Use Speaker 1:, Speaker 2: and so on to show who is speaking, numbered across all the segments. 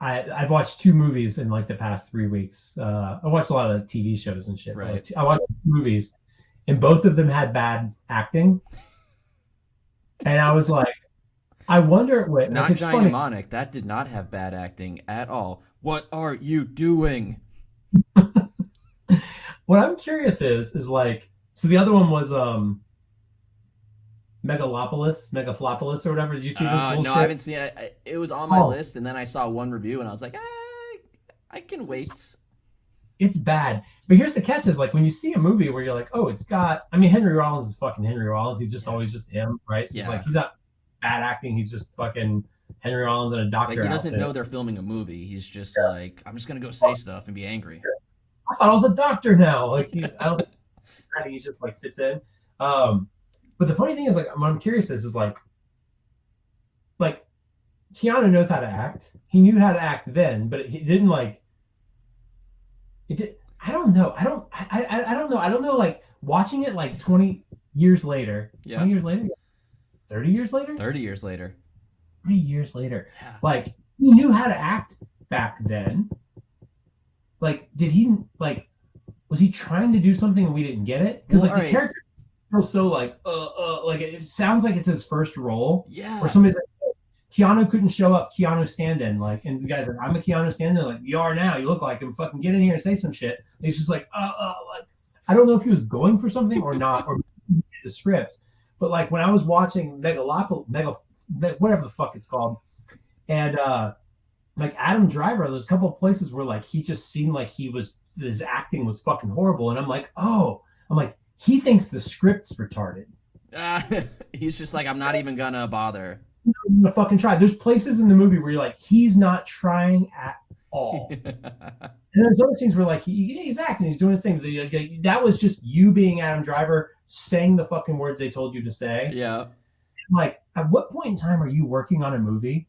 Speaker 1: I've watched 2 movies in like the past 3 weeks. I watched a lot of TV shows and shit. But
Speaker 2: Right.
Speaker 1: like, I watched movies, and both of them had bad acting, and I was like, I wonder. Wait, like
Speaker 2: Not
Speaker 1: it's funny.
Speaker 2: Mnemonic. That did not have bad acting at all. What are you doing?
Speaker 1: What I'm curious is like, so the other one was Megalopolis or whatever. Did you see this
Speaker 2: No, I
Speaker 1: bullshit?
Speaker 2: haven't seen it. It was on my
Speaker 1: Oh,
Speaker 2: list, and then I saw one review, and I was like, I can wait.
Speaker 1: it's bad. But here's the catch: is like when you see a movie where you're like, oh, it's got. I mean, Henry Rollins is fucking Henry Rollins. He's just
Speaker 2: Yeah.
Speaker 1: always just him, right? So it's like
Speaker 2: Yeah.
Speaker 1: he's not bad acting. He's just fucking Henry Rollins in a
Speaker 2: Like
Speaker 1: doctor
Speaker 2: he doesn't
Speaker 1: outfit.
Speaker 2: know they're filming a movie. He's just
Speaker 1: Yeah.
Speaker 2: like, I'm just gonna go say stuff and be angry.
Speaker 1: I thought I was a doctor now. Like I don't think he's just like fits in. Um, but the funny thing is, like, what I'm curious is like Keanu knows how to act. He knew how to act then, but he didn't like it. I don't know. I don't know. I don't know. Like watching it like 20 years later,
Speaker 2: Yeah.
Speaker 1: 20 years later, 30 years later,
Speaker 2: 30 years later.
Speaker 1: 3 years later.
Speaker 2: Yeah.
Speaker 1: Like he knew how to act back then. Like, did he like? Was he trying to do something and we didn't get it? Because
Speaker 2: Well,
Speaker 1: like the
Speaker 2: alright.
Speaker 1: character feels so like it sounds like it's his first role. Or
Speaker 2: Yeah.
Speaker 1: somebody's like, oh, Keanu couldn't show up. Keanu stand-in, like, and the guy's like, I'm a Keanu stand-in. Like, you are now. You look like him. Fucking get in here and say some shit. And he's just like, like, I don't know if he was going for something or not, or the scripts. But like when I was watching whatever the fuck it's called, and like Adam Driver, there's a couple of places where like he just seemed like his acting was fucking horrible, and I'm like, he thinks the script's retarded.
Speaker 2: Uh, he's just like, I'm not even gonna bother.
Speaker 1: I'm gonna fucking try. There's places in the movie where you're like, he's not trying at all. And there's other scenes where like he's acting, he's doing his thing. That was just you being Adam Driver saying the fucking words they told you to say.
Speaker 2: Yeah.
Speaker 1: Like, at what point in time are you working on a movie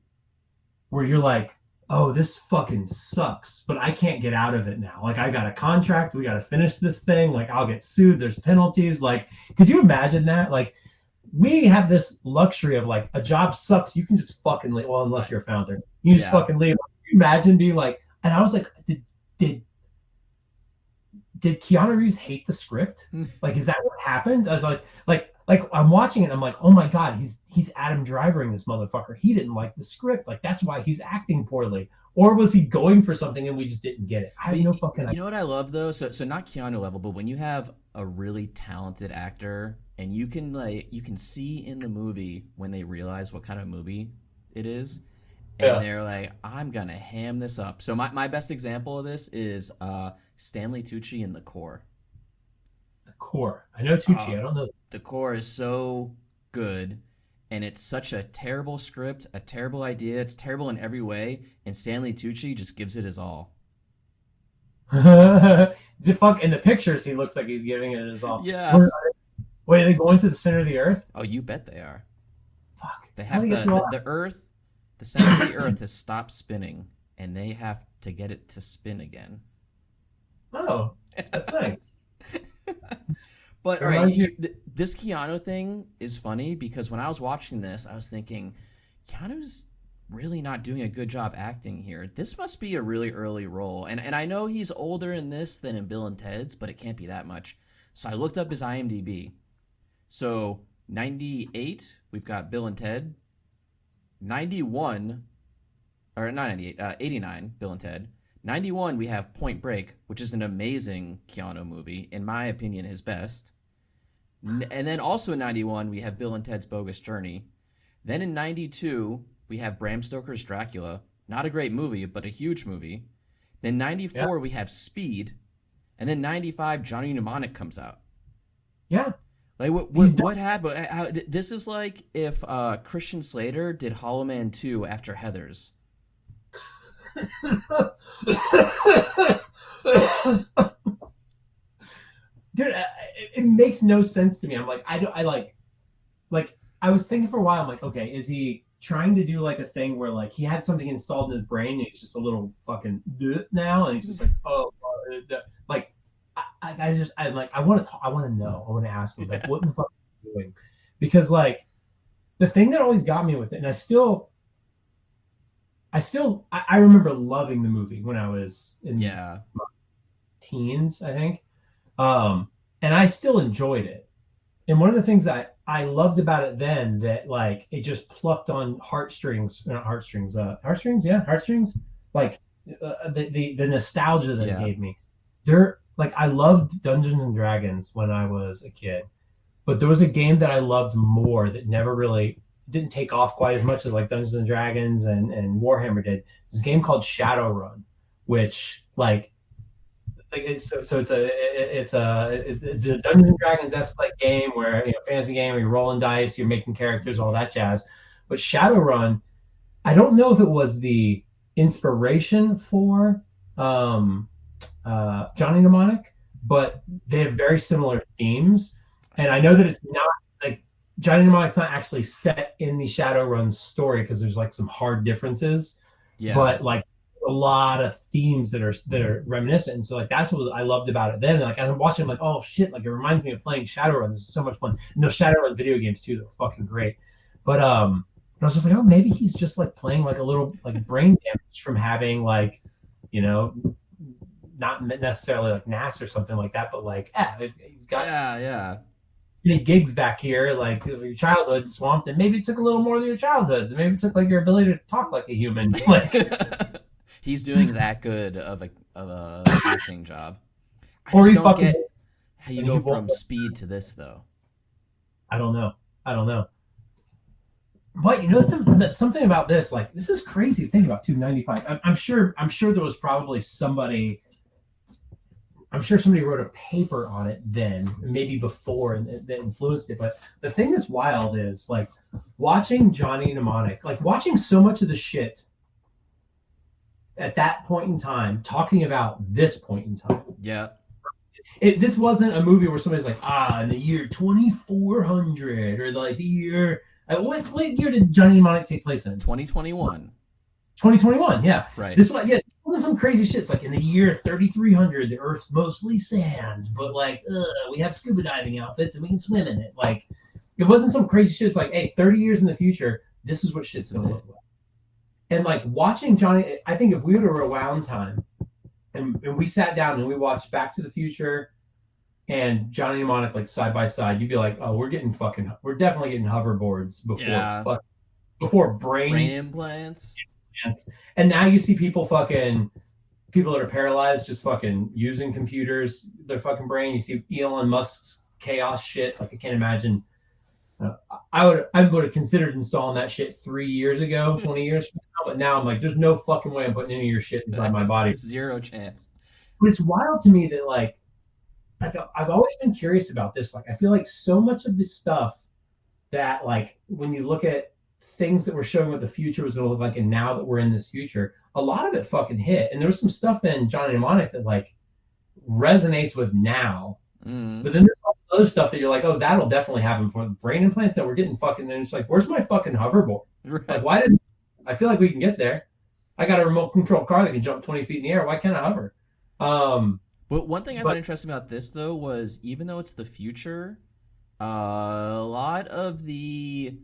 Speaker 1: where you're like, oh, this fucking sucks, but I can't get out of it now. Like, I got a contract, we got to finish this thing. Like, I'll get sued. There's penalties. Like, could you imagine that? Like, we have this luxury of like a job sucks, you can just fucking leave. Well, unless you're a founder, you just
Speaker 2: Yeah.
Speaker 1: fucking leave. Can you imagine being like, and I was like, did did Keanu Reeves hate the script? Like, is that what happened? I was like I'm watching it and I'm like, oh my God, he's Adam Drivering this motherfucker. He didn't like the script. Like, that's why he's acting poorly. Or was he going for something and we just didn't get it? I have no fucking idea.
Speaker 2: You know what I love though? So not Keanu level, but when you have a really talented actor and you can see in the movie when they realize what kind of movie it is, and
Speaker 1: Yeah.
Speaker 2: they're like, I'm gonna ham this up. So my best example of this is Stanley Tucci in The Core.
Speaker 1: The Core. I know Tucci. I don't know.
Speaker 2: The Core is so good, and it's such a terrible script, a terrible idea. It's terrible in every way, and Stanley Tucci just gives it his all.
Speaker 1: Fuck, in the pictures, he looks like he's giving it his all.
Speaker 2: Yeah.
Speaker 1: Wait, are they going to the center of the earth?
Speaker 2: Oh, you bet they are.
Speaker 1: Fuck.
Speaker 2: They
Speaker 1: How
Speaker 2: have
Speaker 1: do
Speaker 2: to.
Speaker 1: they get through all
Speaker 2: The Earth, the center of the Earth has stopped spinning, and they have to get it to spin again.
Speaker 1: that? Oh, that's nice.
Speaker 2: But all
Speaker 1: Reminds
Speaker 2: right,
Speaker 1: you-
Speaker 2: this Keanu thing is funny because when I was watching this, I was thinking, Keanu's really not doing a good job acting here. This must be a really early role, and I know he's older in this than in Bill and Ted's, but it can't be that much. So I looked up his IMDb. So 98, we've got Bill and Ted. 91, or not 98, 89, Bill and Ted. 91, we have Point Break, which is an amazing Keanu movie, in my opinion, his best. And then also in 91, we have Bill and Ted's Bogus Journey. Then in 92, we have Bram Stoker's Dracula. Not a great movie, but a huge movie. Then 94, we have Speed. And then 95, Johnny Mnemonic comes out.
Speaker 1: Yeah.
Speaker 2: Like, what happened? This is like if Christian Slater did Hollow Man 2 after Heathers.
Speaker 1: Dude, it makes no sense to me. I'm like, I like I was thinking for a while. I'm like, okay, is he trying to do like a thing where like he had something installed in his brain and he's just a little fucking now, and he's just like, oh, like I want to I want to know. I want to ask him like, what in the fuck are you doing? Because like the thing that always got me with it, and I still I remember loving the movie when I was in
Speaker 2: Yeah.
Speaker 1: teens, I think. And I still enjoyed it. And one of the things I loved about it then that like it just plucked on heartstrings, not heartstrings, heartstrings, yeah, heartstrings, like the nostalgia that it
Speaker 2: Yeah.
Speaker 1: gave me. There, like I loved Dungeons and Dragons when I was a kid, but there was a game that I loved more that never really didn't take off quite as much as like Dungeons and Dragons and Warhammer did. This game called Shadowrun, which like it's a Dungeons and Dragons esque like game where fantasy game where you're rolling dice, you're making characters, all that jazz. But Shadowrun, I don't know if it was the inspiration for Johnny Mnemonic, but they have very similar themes. And I know that it's not like Johnny Mnemonic's not actually set in the Shadowrun story because there's like some hard differences,
Speaker 2: Yeah.
Speaker 1: but like a lot of themes that are reminiscent. And so like that's what I loved about it then. And, like as I'm watching, I'm like, oh shit, like it reminds me of playing Shadowrun. This is so much fun. And those Shadowrun video games too, they're fucking great. But I was just like, oh, maybe he's just like playing like a little like brain damage from having like, you know, not necessarily like NAS or something like that, but like, if you've got any gigs back here, like your childhood swamped, and maybe it took a little more than your childhood. Maybe it took like your ability to talk like a human. Like
Speaker 2: he's doing that good of a acting job. I
Speaker 1: or
Speaker 2: just
Speaker 1: he
Speaker 2: don't
Speaker 1: fucking
Speaker 2: get how you go from Speed to this though.
Speaker 1: I don't know. But something about this, like this is crazy to think about. 295. I'm sure there was probably somebody. I'm sure somebody wrote a paper on it then, maybe before, and that influenced it. But the thing that's wild is like watching Johnny Mnemonic, like watching so much of the shit at that point in time, talking about this point in time.
Speaker 2: Yeah.
Speaker 1: This wasn't a movie where somebody's like, in the year 2400 or like the year. What year did Johnny Mnemonic take place in?
Speaker 2: 2021.
Speaker 1: 2021, yeah.
Speaker 2: Right.
Speaker 1: This one, yeah, some crazy shit. It's like in the year 3300, the Earth's mostly sand, but like, we have scuba diving outfits and we can swim in it. Like, it wasn't some crazy shit. It's like, hey, 30 years in the future, this is what shit's gonna look like. And like watching Johnny, I think if we would have rewound time and we sat down and we watched Back to the Future and Johnny Mnemonic like side by side, you'd be like, oh, we're definitely getting hoverboards before brain
Speaker 2: implants.
Speaker 1: And now you see people that are paralyzed just fucking using computers, their fucking brain. You see Elon Musk's chaos shit. Like I can't imagine. I would have considered installing that shit 3 years ago, 20 years from now, but now I'm like, there's no fucking way I'm putting any of your shit inside my body.
Speaker 2: Zero chance.
Speaker 1: But it's wild to me that like I've always been curious about this. Like I feel like so much of this stuff that like when you look at things that were showing what the future was going to look like, and now that we're in this future, a lot of it fucking hit. And there was some stuff in Johnny Mnemonic that like resonates with now, but then there's all other stuff that you're like, oh, that'll definitely happen for the brain implants that we're getting fucking. And it's like, where's my fucking hoverboard? Like, why didn't I feel like we can get there? I got a remote control car that can jump 20 feet in the air. Why can't I hover?
Speaker 2: But one thing I found interesting about this though was even though it's the future, a lot of the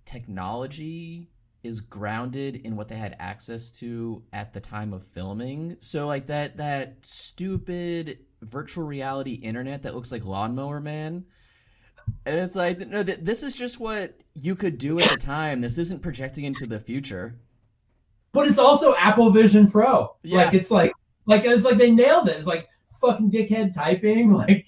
Speaker 2: technology is grounded in what they had access to at the time of filming. So like that stupid virtual reality internet that looks like Lawnmower Man. And it's like, no, this is just what you could do at the time. This isn't projecting into the future.
Speaker 1: But it's also Apple Vision Pro.
Speaker 2: Yeah.
Speaker 1: Like it's like they nailed it. It's like fucking dickhead typing. Like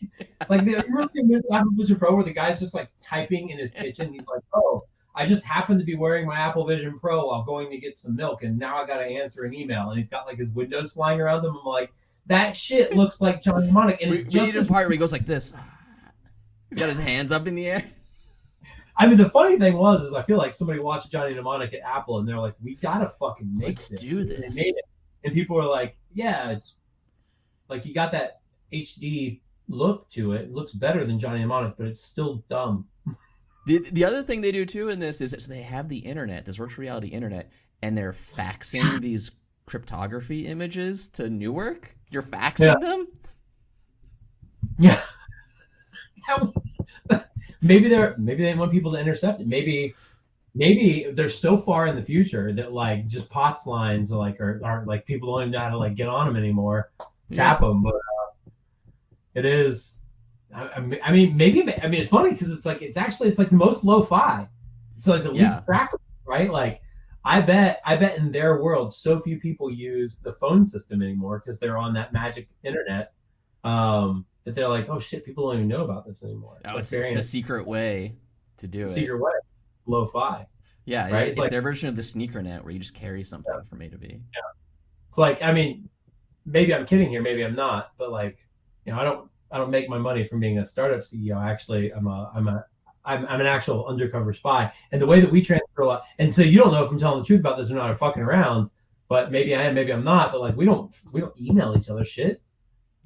Speaker 1: remember the Apple Vision Pro where the guy's just like typing in his kitchen. He's like, oh, I just happened to be wearing my Apple Vision Pro while going to get some milk, and now I got to answer an email. And he's got like his windows flying around him. I'm like, that shit looks like Johnny Mnemonic. And it's just
Speaker 2: a part where he goes like this. He's got his hands up in the air.
Speaker 1: I mean, the funny thing is I feel like somebody watched Johnny Mnemonic at Apple, and they're like, we gotta fucking make
Speaker 2: Let's
Speaker 1: this.
Speaker 2: do this.
Speaker 1: And they made it. And people were like, yeah, it's like you got that HD look to it. It looks better than Johnny Mnemonic, but it's still dumb.
Speaker 2: The other thing they do too in this is so they have the internet, this virtual reality internet, and they're faxing these cryptography images to Newark. You're faxing them?
Speaker 1: Yeah. Maybe they didn't want people to intercept it. Maybe maybe they're so far in the future that like just POTS lines are like people don't even know how to like get on them anymore, tap them. But it is. I mean, maybe. I mean, it's funny because it's like the most lo-fi. It's like the least crackable, right? Like, I bet in their world, so few people use the phone system anymore because they're on that magic internet. That they're like, oh shit, people don't even know about this anymore.
Speaker 2: It's the secret way to do it.
Speaker 1: Secret way, lo-fi.
Speaker 2: Yeah, right. It's like their version of the sneaker net where you just carry something from A to B.
Speaker 1: Yeah, it's like, I mean, maybe I'm kidding here, maybe I'm not, but like, you know, I don't make my money from being a startup CEO. Actually, I'm an actual undercover spy, and the way that we transfer a lot, and so you don't know if I'm telling the truth about this or not, or fucking around, but maybe I am, maybe I'm not, but like we don't email each other shit.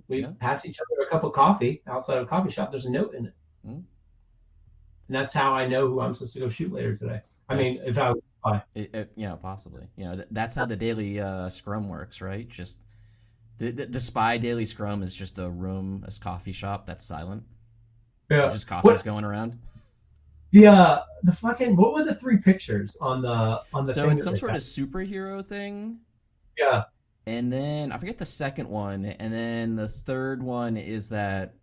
Speaker 1: We pass each other a cup of coffee outside of a coffee shop. There's a note in it, and that's how I know who I'm supposed to go shoot later today. I mean, if I was
Speaker 2: spy, possibly, that's how the daily scrum works, right? Just the spy daily scrum is just a coffee shop that's silent.
Speaker 1: Yeah,
Speaker 2: just coffee's going around.
Speaker 1: The fucking, what were the 3 pictures on the
Speaker 2: so it's some sort of superhero thing.
Speaker 1: Yeah.
Speaker 2: And then I forget the second one, and then the third one is that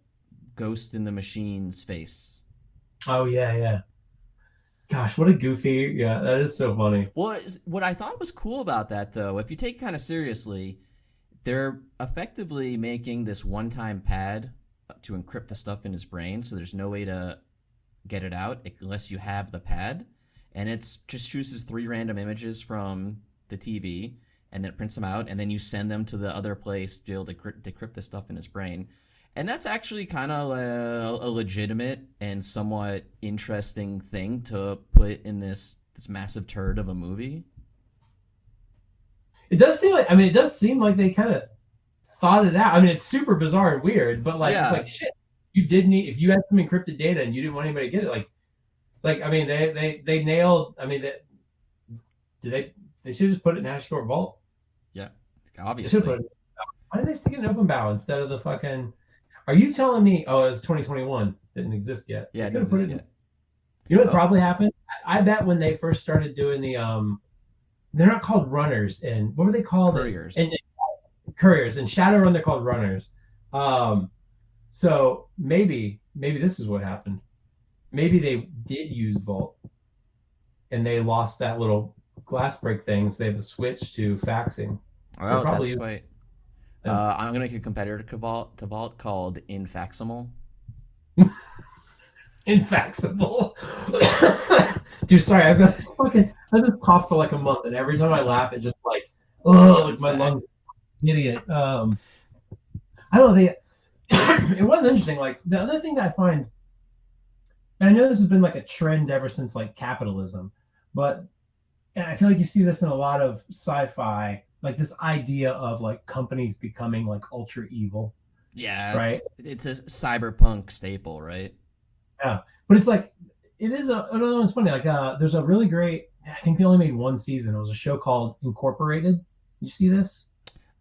Speaker 2: Ghost in the Machine's face.
Speaker 1: Oh yeah. Gosh, what a goofy. Yeah, that is so funny.
Speaker 2: Well, what I thought was cool about that, though, if you take it kind of seriously, they're effectively making this one-time pad to encrypt the stuff in his brain, so there's no way to get it out unless you have the pad. And it's just chooses 3 random images from the TV, and then it prints them out, and then you send them to the other place to be able to decrypt the stuff in his brain. And that's actually kind of a legitimate and somewhat interesting thing to put in this massive turd of a movie.
Speaker 1: It does seem like they kind of thought it out. I mean, it's super bizarre and weird, but like it's like shit. You did need, if you had some encrypted data and you didn't want anybody to get it, like it's like, I mean, they nailed. I mean, they should just put it in HashiCorp Vault.
Speaker 2: Yeah, obviously.
Speaker 1: Why did they stick it in OpenBow instead of the fucking? Are you telling me? Oh, it was 2021. Didn't exist yet.
Speaker 2: Yeah, it didn't exist yet.
Speaker 1: You know what probably happened? I bet when they first started doing the they're not called runners, and what were they called?
Speaker 2: Couriers.
Speaker 1: And couriers. And Shadowrun, they're called runners. So maybe this is what happened. Maybe they did use Vault, and they lost that little glass break thing, so they have to switch to faxing.
Speaker 2: Oh, that's quite. I'm gonna make a competitor to Vault called Infaximal.
Speaker 1: Infaximal. Dude, sorry, I've got this cough for like a month, and every time I laugh, it just like, like my lungs. Idiot. I don't know. It was interesting. Like the other thing that I find, and I know this has been like a trend ever since like capitalism, but and I feel like you see this in a lot of sci-fi, like this idea of like companies becoming like ultra evil.
Speaker 2: Yeah,
Speaker 1: right.
Speaker 2: It's a cyberpunk staple, right?
Speaker 1: Yeah, but it's like it is I don't know. It's funny. Like there's a really great. I think they only made 1 season. It was a show called Incorporated. You see this?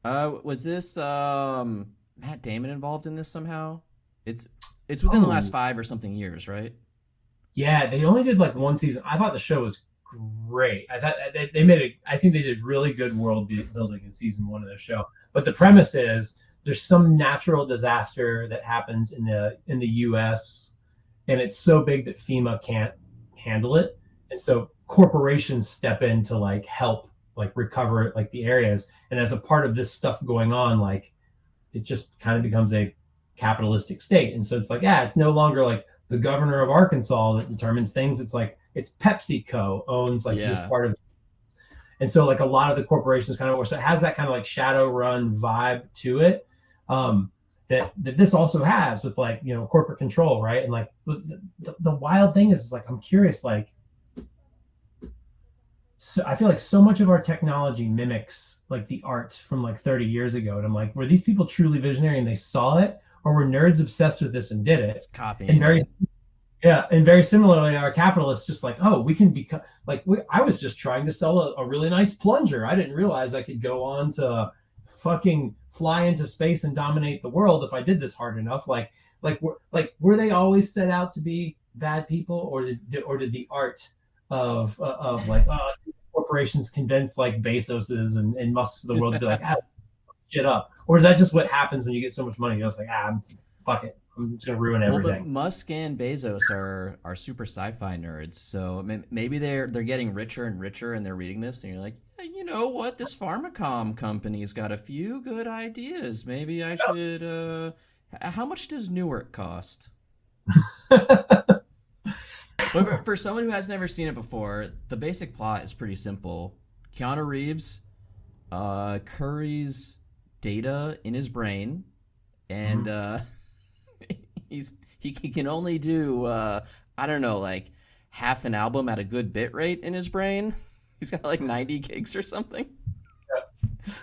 Speaker 2: Was this Matt Damon involved in this somehow? It's within the last 5 or something years, right?
Speaker 1: Yeah, they only did like 1 season. I thought the show was great. I thought they made it. I think they did really good world building in season 1 of the show. But the premise is there's some natural disaster that happens in the U.S. and it's so big that FEMA can't handle it, and so corporations step in to like help like recover like the areas. And as a part of this stuff going on, like it just kind of becomes a capitalistic state. And so it's like, it's no longer like the governor of Arkansas that determines things. It's like it's PepsiCo owns like this part of it. And so like a lot of the corporations kind of, so it has that kind of like Shadowrun vibe to it, that this also has with like, you know, corporate control, right? And like the wild thing is like, I'm curious, like, so I feel like so much of our technology mimics like the art from like 30 years ago. And I'm like, were these people truly visionary and they saw it, or were nerds obsessed with this and did it?
Speaker 2: It's copying.
Speaker 1: And very similarly, our capitalists just like, oh, we can become like, I was just trying to sell a really nice plunger. I didn't realize I could go on to fucking fly into space and dominate the world if I did this hard enough. Were they always set out to be bad people, or did the art of like corporations convince like Bezoses and Musks of the world to be like, shit up? Or is that just what happens when you get so much money? You're just like, fuck it, I'm just gonna ruin
Speaker 2: Well, but
Speaker 1: everything.
Speaker 2: Musk and Bezos are super sci-fi nerds, so maybe they're getting richer and richer, and they're reading this, and you're like, "Yeah, you know what? This Pharmacom company's got a few good ideas. Maybe I should. How much does Newark cost?" But for someone who has never seen it before, the basic plot is pretty simple. Keanu Reeves curries data in his brain, and he can only do I don't know, like half an album at a good bit rate in his brain. He's got like 90 gigs or something.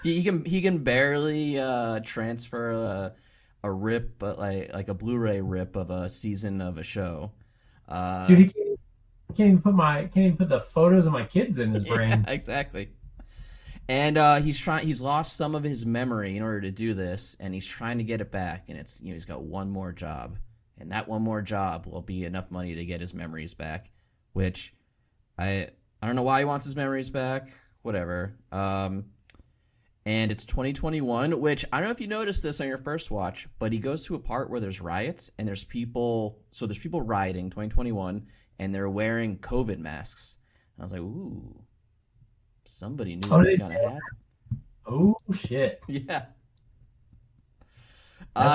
Speaker 2: He can barely transfer a rip, but like a Blu-ray rip of a season of a show.
Speaker 1: Dude, he can't even put the photos of my kids in his brain.
Speaker 2: Yeah, exactly. And he's lost some of his memory in order to do this, and he's trying to get it back. And it's he's got one more job, and that one more job will be enough money to get his memories back. Which I don't know why he wants his memories back. Whatever. And it's 2021, which I don't know if you noticed this on your first watch, but he goes to a part where there's riots and there's people. So there's people rioting 2021, and they're wearing COVID masks. And I was like, ooh. Somebody knew what was gonna happen.
Speaker 1: Oh shit!
Speaker 2: Yeah.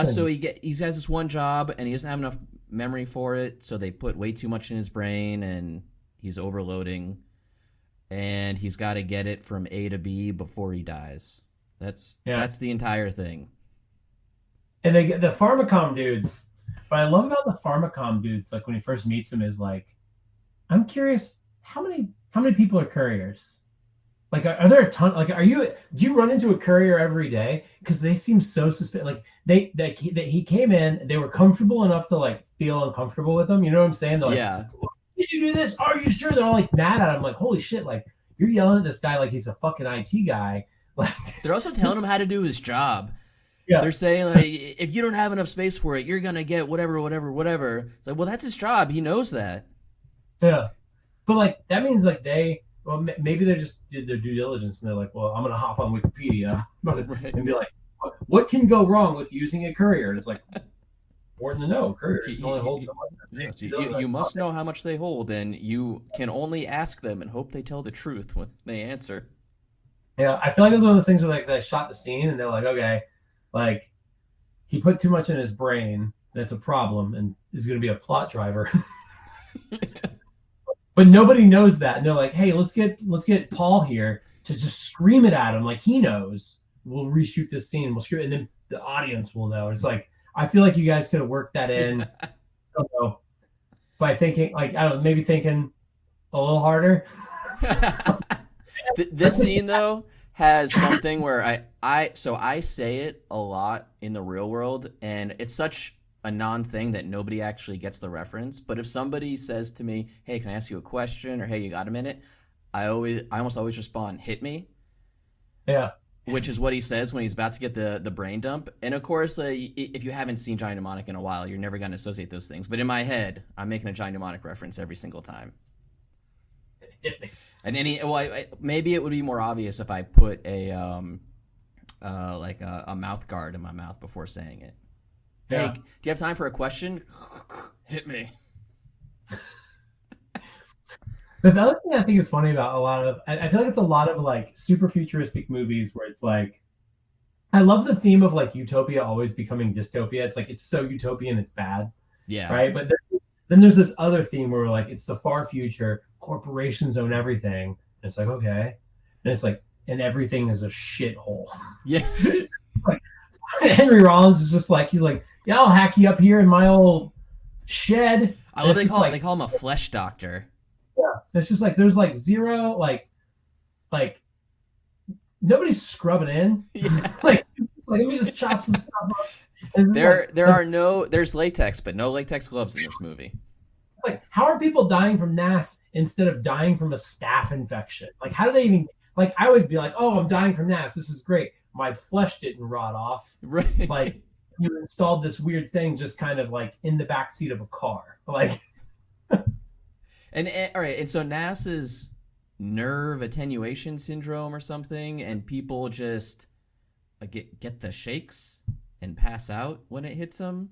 Speaker 2: So he has this one job and he doesn't have enough memory for it, so they put way too much in his brain and he's overloading, and he's got to get it from A to B before he dies. That's the entire thing.
Speaker 1: And they get the Pharmacom dudes. What I love about the Pharmacom dudes, like when he first meets him, is like, I'm curious how many people are couriers. Like, are there a ton? Like, do you run into a courier every day? Because they seem so suspicious. Like, he came in, they were comfortable enough to like feel uncomfortable with him. You know what I'm saying? They're like,
Speaker 2: yeah.
Speaker 1: Did you do this? Are you sure? They're all like mad at him. Like, holy shit! Like, you're yelling at this guy like he's a fucking IT guy. Like,
Speaker 2: they're also telling him how to do his job.
Speaker 1: Yeah.
Speaker 2: They're saying like, if you don't have enough space for it, you're gonna get whatever. It's like, well, that's his job. He knows that.
Speaker 1: Yeah, but like that means like well, maybe they just did their due diligence and they're like, well, I'm going to hop on Wikipedia and be like, what can go wrong with using a courier? And it's like, important to know. Couriers can only hold so much.
Speaker 2: Yes, you must know how much they hold, and you can only ask them and hope they tell the truth when they answer.
Speaker 1: Yeah, I feel like it's one of those things where like they shot the scene and they're like, okay, like he put too much in his brain. That's a problem and is going to be a plot driver. But nobody knows that, and they're like, "Hey, let's get Paul here to just scream it at him like he knows. We'll reshoot this scene. We'll scream, and then the audience will know." It's like I feel like you guys could have worked that in, I don't know, by thinking like maybe thinking a little harder.
Speaker 2: This scene though has something where I say it a lot in the real world, and it's such a non-thing that nobody actually gets the reference. But if somebody says to me, hey, can I ask you a question, or hey, you got a minute, I almost always respond, hit me.
Speaker 1: Yeah,
Speaker 2: which is what he says when he's about to get the brain dump. And of course, if you haven't seen Johnny Mnemonic in a while, you're never going to associate those things, but in my head I'm making a Johnny Mnemonic reference every single time. And maybe it would be more obvious if I put a mouth guard in my mouth before saying it.
Speaker 1: Yeah.
Speaker 2: Hey, do you have time for a question? Hit me.
Speaker 1: The other thing I think is funny about I feel like it's a lot of like super futuristic movies where it's like, I love the theme of like utopia always becoming dystopia. It's like, it's so utopian, it's bad.
Speaker 2: Yeah.
Speaker 1: Right. But then there's this other theme where we're like, it's the far future, corporations own everything. And it's like, okay. And it's like, and everything is a shithole.
Speaker 2: Yeah.
Speaker 1: Like, Henry Rollins is just like, he's like, yeah, I'll hack you up here in my old shed.
Speaker 2: I love they call him a flesh doctor.
Speaker 1: Yeah, it's just like there's like zero like nobody's scrubbing in.
Speaker 2: Yeah.
Speaker 1: like let me just chop some stuff up.
Speaker 2: There's latex, but no latex gloves in this movie.
Speaker 1: Like, how are people dying from NAS instead of dying from a staph infection? Like, how do they even like? I would be like, oh, I'm dying from NAS. This is great. My flesh didn't rot off.
Speaker 2: Right.
Speaker 1: Like, you installed this weird thing just kind of like in the backseat of a car. Like.
Speaker 2: And all right, and so NASA's nerve attenuation syndrome or something, and people just get the shakes and pass out when it hits them.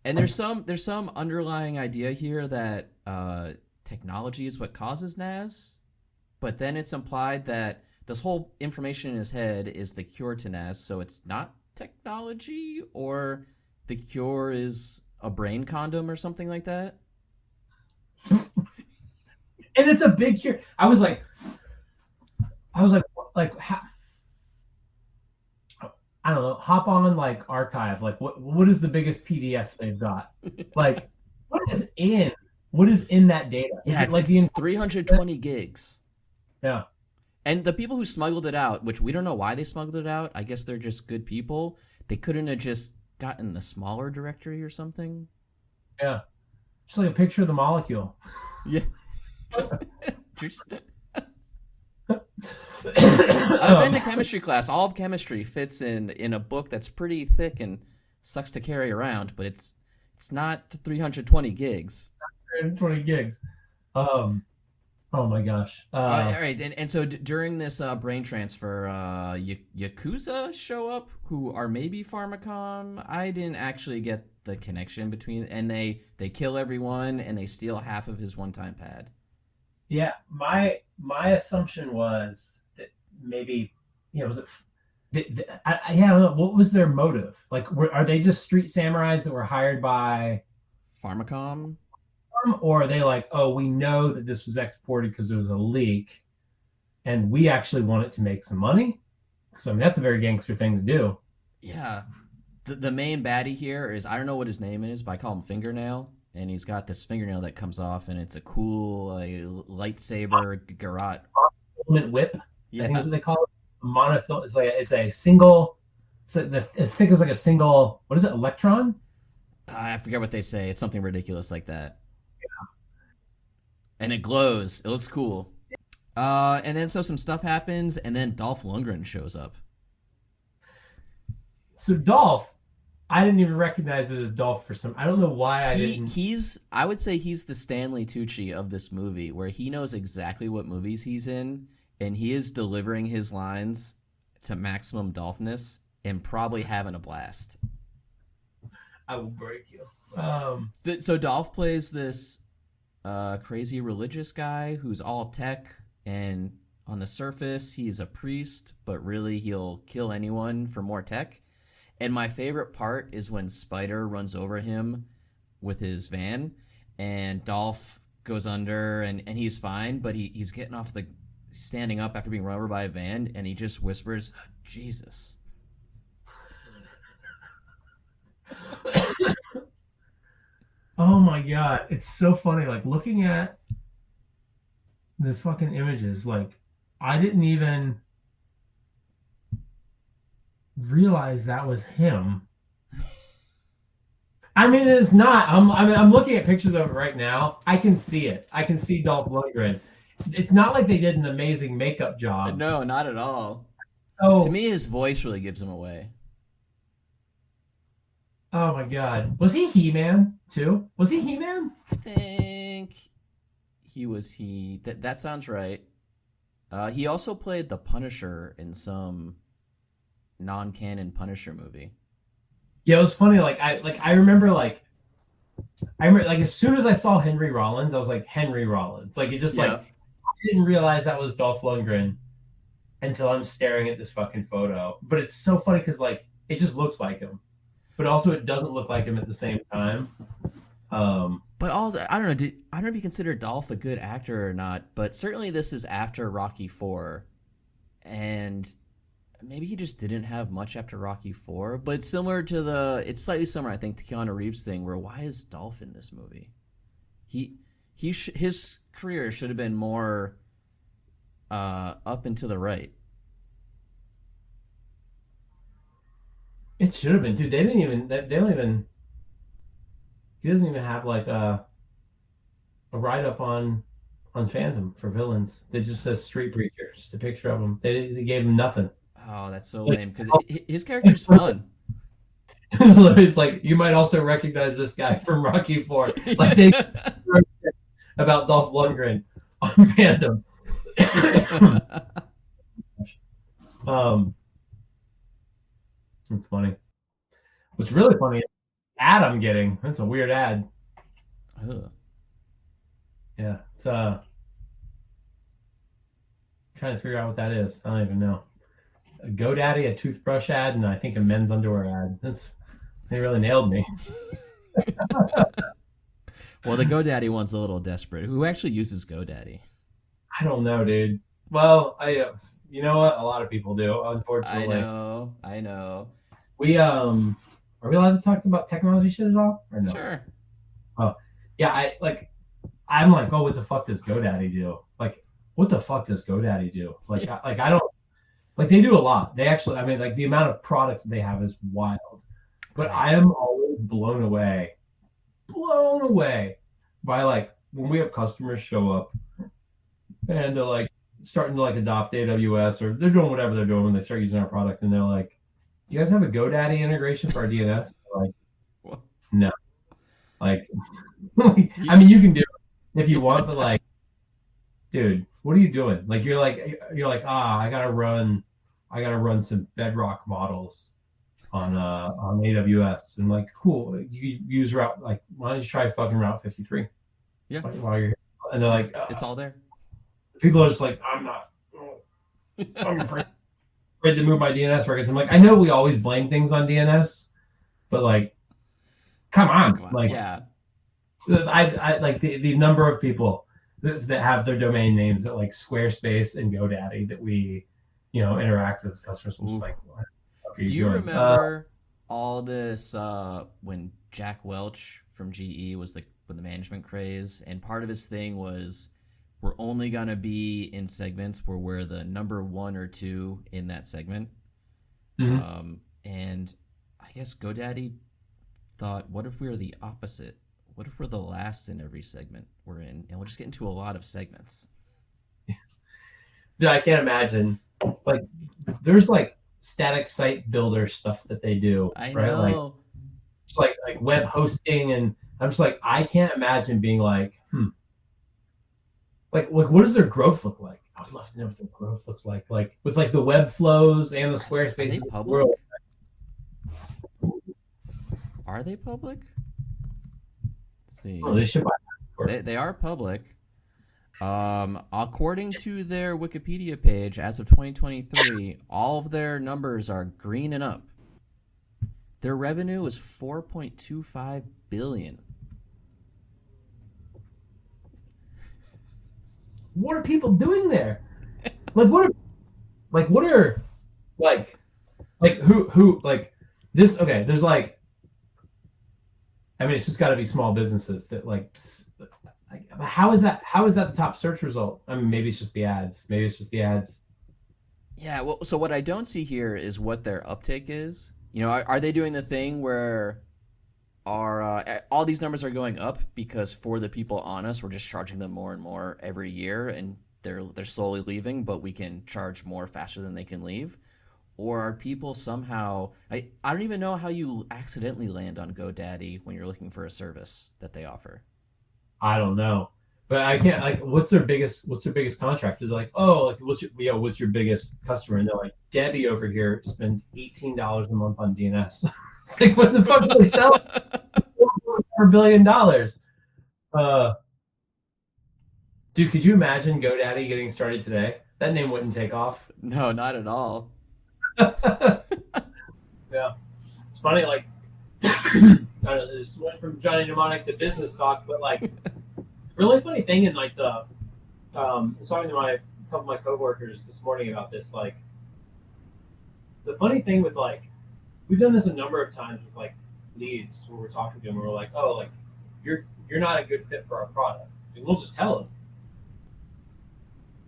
Speaker 2: And there's some underlying idea here that technology is what causes NAS, but then it's implied that this whole information in his head is the cure to NAS, so it's not technology, or the cure is a brain condom or something like that.
Speaker 1: And it's a big cure. I was like, how, I don't know. Hop on like archive. Like, what is the biggest PDF they've got? Like, what is in that data? Is
Speaker 2: Yeah,
Speaker 1: it like
Speaker 2: it's 320 gigs.
Speaker 1: Yeah.
Speaker 2: And the people who smuggled it out, which we don't know why they smuggled it out, I guess they're just good people. They couldn't have just gotten the smaller directory or something.
Speaker 1: Yeah. Just like a picture of the molecule.
Speaker 2: Yeah. just I've been to chemistry class. All of chemistry fits in a book that's pretty thick and sucks to carry around, but it's not 320 gigs.
Speaker 1: 320 gigs. Oh my gosh.
Speaker 2: All right, and so during this brain transfer, Yakuza show up, who are maybe Pharmacom. I didn't actually get the connection between, and they kill everyone and they steal half of his one-time pad.
Speaker 1: Yeah, my assumption was that maybe, was it? I don't know. What was their motive? Like, are they just street samurais that were hired by
Speaker 2: Pharmacom?
Speaker 1: Or are they like, oh, we know that this was exported because there was a leak, and we actually want it to make some money? So I mean, that's a very gangster thing to do.
Speaker 2: Yeah, the main baddie here is, I don't know what his name is, but I call him Fingernail. And he's got this fingernail that comes off, and it's a cool lightsaber garrote.
Speaker 1: Filament whip.
Speaker 2: Yeah.
Speaker 1: I think that's what they call it. Monofilament. It's a single. It's as thick as like a single. What is it? Electron.
Speaker 2: I forget what they say. It's something ridiculous like that. Yeah. And it glows. It looks cool. And then so some stuff happens, and then Dolph Lundgren shows up.
Speaker 1: So Dolph, I didn't even recognize it as Dolph for some. I don't know why I didn't.
Speaker 2: I would say he's the Stanley Tucci of this movie, where he knows exactly what movies he's in, and he is delivering his lines to maximum Dolphness and probably having a blast.
Speaker 1: I will break you.
Speaker 2: So Dolph plays this crazy religious guy who's all tech, and on the surface he's a priest, but really he'll kill anyone for more tech. And my favorite part is when Spider runs over him with his van, and Dolph goes under, and he's fine, but he's getting off standing up after being run over by a van, and he just whispers, Jesus.
Speaker 1: Oh my God. It's so funny. Like, looking at the fucking images, like, I didn't even realize that was him. I mean, it's not. I'm looking at pictures of it right now. I can see it. I can see Dolph Lundgren. It's not like they did an amazing makeup job.
Speaker 2: No, not at all.
Speaker 1: Oh,
Speaker 2: to me, his voice really gives him away.
Speaker 1: Oh my God. Was he He-Man too? Was he He-Man?
Speaker 2: I think he was That sounds right. He also played the Punisher in some non-canon Punisher movie.
Speaker 1: Yeah, it was funny. I remember as soon as I saw Henry Rollins, I was like, Henry Rollins. Like, it just I didn't realize that was Dolph Lundgren until I'm staring at this fucking photo. But it's so funny because it just looks like him, but also it doesn't look like him at the same time.
Speaker 2: But also, I don't know. I don't know if you consider Dolph a good actor or not, but certainly this is after Rocky IV, and maybe he just didn't have much after Rocky IV. But it's slightly similar, I think, to Keanu Reeves' thing, where why is Dolph in this movie? His career should have been more up and to the right.
Speaker 1: It should have been, dude. They don't even. He doesn't even have a write up on Phantom for villains. It just says Street Preacher, just a picture of him. They gave him nothing.
Speaker 2: Oh, that's so lame because his character's fun.
Speaker 1: It's like, you might also recognize this guy from Rocky IV. about Dolph Lundgren on fandom. It's funny. What's really funny is the ad I'm getting. That's a weird ad.
Speaker 2: Ugh.
Speaker 1: Yeah, it's trying to figure out what that is. I don't even know. A GoDaddy, a toothbrush ad, and I think a men's underwear ad. They really nailed me.
Speaker 2: Well, the GoDaddy one's a little desperate. Who actually uses GoDaddy?
Speaker 1: I don't know, dude. Well, you know what? A lot of people do, unfortunately.
Speaker 2: I know.
Speaker 1: We are we allowed to talk about technology shit at all? Or no?
Speaker 2: Sure.
Speaker 1: Oh, yeah. I'm like, oh, what the fuck does GoDaddy do? Like, what the fuck does GoDaddy do? Like, I don't like. They do a lot. They actually, I mean, like the amount of products they have is wild. But I am always blown away by like when we have customers show up and they're like starting to like adopt AWS or they're doing whatever they're doing when they start using our product and they're like, "Do you guys have a GoDaddy integration for our DNS?" Like, no. Like, I mean, you can do it if you want, but like, dude, what are you doing? Like, you're like, I gotta run some Bedrock models on AWS, and like, cool, you use route, like, why don't you try fucking Route 53?
Speaker 2: Yeah.
Speaker 1: While you're here, and they're like,
Speaker 2: it's all there.
Speaker 1: People are just like, I'm afraid to move my DNS records. I'm like, I know we always blame things on DNS, but like, come on. Like,
Speaker 2: yeah.
Speaker 1: I like the number of people that have their domain names at like Squarespace and GoDaddy that we, interact with as customers. I'm just like, what the fuck are you doing?
Speaker 2: Remember all this when Jack Welch from GE was when the management craze, and part of his thing was we're only gonna be in segments where we're the number 1 or 2 in that segment.
Speaker 1: Mm-hmm.
Speaker 2: And I guess GoDaddy thought, what if we were the opposite? What if we're the last in every segment we're in, and we'll just get into a lot of segments?
Speaker 1: Dude, I can't imagine. Like, there's like static site builder stuff that they do.
Speaker 2: I
Speaker 1: right?
Speaker 2: know.
Speaker 1: Like, it's like web hosting, and I'm just like, I can't imagine being like, like what does their growth look like? I would love to know what their growth looks like with like the web flows and the Squarespace.
Speaker 2: Are they public? Are they public? Let's see.
Speaker 1: Oh, they should buy.
Speaker 2: They are public. According to their Wikipedia page, as of 2023, all of their numbers are green and up. Their revenue is $4.25 billion.
Speaker 1: What are people doing there? Like, what are who this? Okay, there's like, I mean, it's just got to be small businesses that like. How is that the top search result? I mean, maybe it's just the ads.
Speaker 2: Yeah, well, so what I don't see here is what their uptake is. Are they doing the thing where all these numbers are going up because for the people on us, we're just charging them more and more every year, and they're slowly leaving, but we can charge more faster than they can leave? Or are people somehow... I don't even know how you accidentally land on GoDaddy when you're looking for a service that they offer.
Speaker 1: I don't know, but I can't, like, what's their biggest contract? They're like, oh, like, what's your biggest customer? And they're like, Debbie over here spends $18 a month on DNS. It's like, what the fuck do they sell for $1 billion? Dude, could you imagine GoDaddy getting started today? That name wouldn't take off.
Speaker 2: No, not at all.
Speaker 1: Yeah, it's funny. Like, I don't know, this went from Johnny Mnemonic to business talk, but like, really funny thing in like the, I was talking to a couple of my coworkers this morning about this. Like, the funny thing with like, we've done this a number of times with like leads when we're talking to them, and we're like, oh, like you're not a good fit for our product, and we'll just tell them,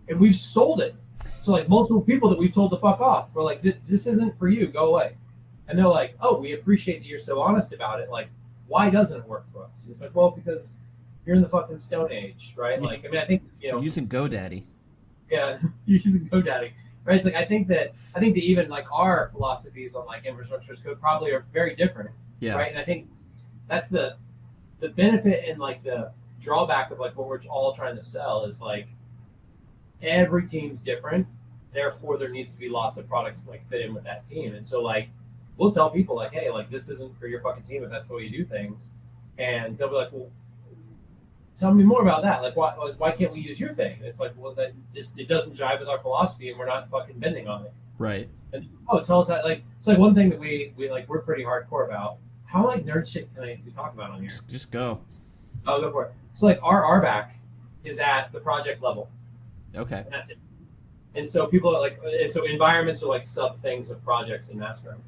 Speaker 1: and we've sold it to like multiple people that we've told to fuck off. We're like, this isn't for you, go away. And they're like, oh, we appreciate that you're so honest about it. Like, why doesn't it work for us? And it's like, well, because you're in the fucking Stone Age, right? Like, I mean, I think,
Speaker 2: You're using GoDaddy.
Speaker 1: Yeah, you're using GoDaddy, right? It's like, I think that even like our philosophies on like infrastructure as code probably are very different,
Speaker 2: yeah.
Speaker 1: Right? And I think that's the benefit and like the drawback of like what we're all trying to sell is like every team's different, therefore there needs to be lots of products like fit in with that team. And so like we'll tell people like, hey, like this isn't for your fucking team if that's the way you do things, and they'll be like, well, tell me more about that. Like why can't we use your thing? And it's like, well, that just it doesn't jive with our philosophy, and we're not fucking bending on it.
Speaker 2: Right.
Speaker 1: And tell us that. Like it's like one thing that we like we're pretty hardcore about. How like nerd shit can I talk about on here?
Speaker 2: Just go.
Speaker 1: I'll go for it. So like our RBAC is at the project level.
Speaker 2: Okay.
Speaker 1: And that's it. And so people are like, and so environments are like sub things of projects in Master.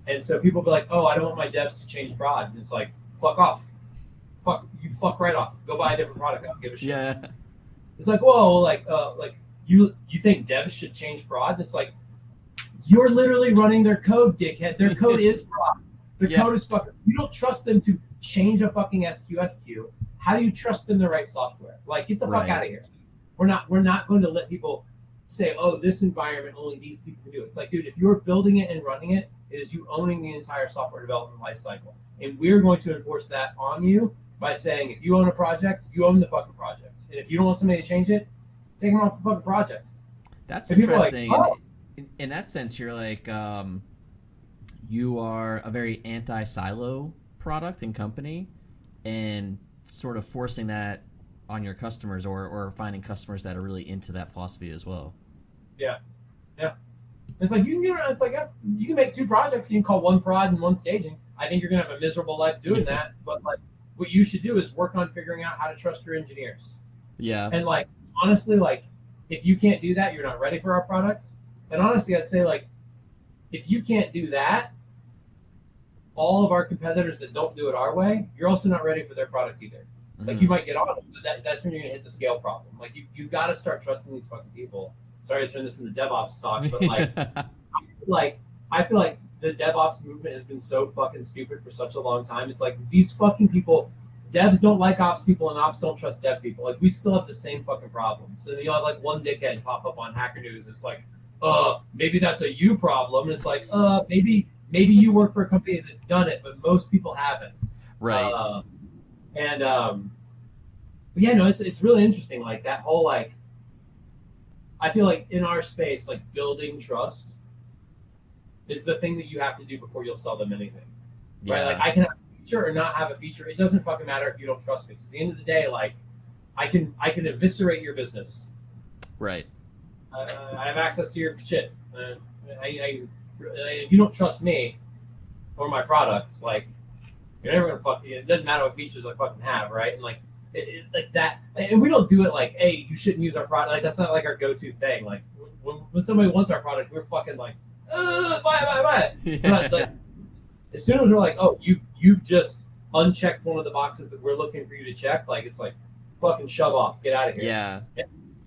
Speaker 1: And so people be like, oh, I don't want my devs to change prod. And it's like, fuck off. Fuck right off. Go buy a different product. I don't give a shit.
Speaker 2: Yeah.
Speaker 1: It's like, whoa, like you think devs should change prod? And it's like, you're literally running their code, dickhead. Their code is prod. Their code is fucking. You don't trust them to change a fucking SQS. How do you trust them to write software? Like, get the fuck out of here. We're not going to let people say, oh, this environment only these people can do it. It's like, dude, if you're building it and running it, it is you owning the entire software development lifecycle. And we're going to enforce that on you by saying, if you own a project, you own the fucking project. And if you don't want somebody to change it, take them off the fucking project.
Speaker 2: That's interesting. Like, oh. In that sense, you're like, you are a very anti-silo product and company, and sort of forcing that on your customers, or finding customers that are really into that philosophy as well.
Speaker 1: Yeah. It's like you can make two projects. You can call one prod and one staging. I think you're gonna have a miserable life doing that. But like, what you should do is work on figuring out how to trust your engineers.
Speaker 2: Yeah.
Speaker 1: And like, honestly, like, if you can't do that, you're not ready for our product. And honestly, I'd say like, if you can't do that, all of our competitors that don't do it our way, you're also not ready for their product either. Like, you might get on it, but that's when you're gonna hit the scale problem. Like, you got to start trusting these fucking people. Sorry to turn this into DevOps talk, but like, I feel like the DevOps movement has been so fucking stupid for such a long time. It's like these fucking people, devs don't like ops people, and ops don't trust dev people. Like, we still have the same fucking problems. So you have like one dickhead pop up on Hacker News. It's like, maybe that's a you problem. And it's like, maybe you work for a company that's done it, but most people haven't.
Speaker 2: Right.
Speaker 1: But yeah, no, it's really interesting. Like that whole like, I feel like in our space, like building trust is the thing that you have to do before you'll sell them anything. Yeah. Right? Like I can have a feature or not have a feature. It doesn't fucking matter if you don't trust me. So at the end of the day, like I can eviscerate your business.
Speaker 2: Right.
Speaker 1: I have access to your shit. If you don't trust me or my products, like you're never gonna fuck. It doesn't matter what features I fucking have, right? And like like that, and we don't do it like, hey, you shouldn't use our product. Like that's not like our go-to thing. Like when somebody wants our product, we're fucking like, buy it. Yeah. Not, like, as soon as we're like, oh, you've just unchecked one of the boxes that we're looking for you to check, like it's like, fucking shove off, get out of here.
Speaker 2: Yeah.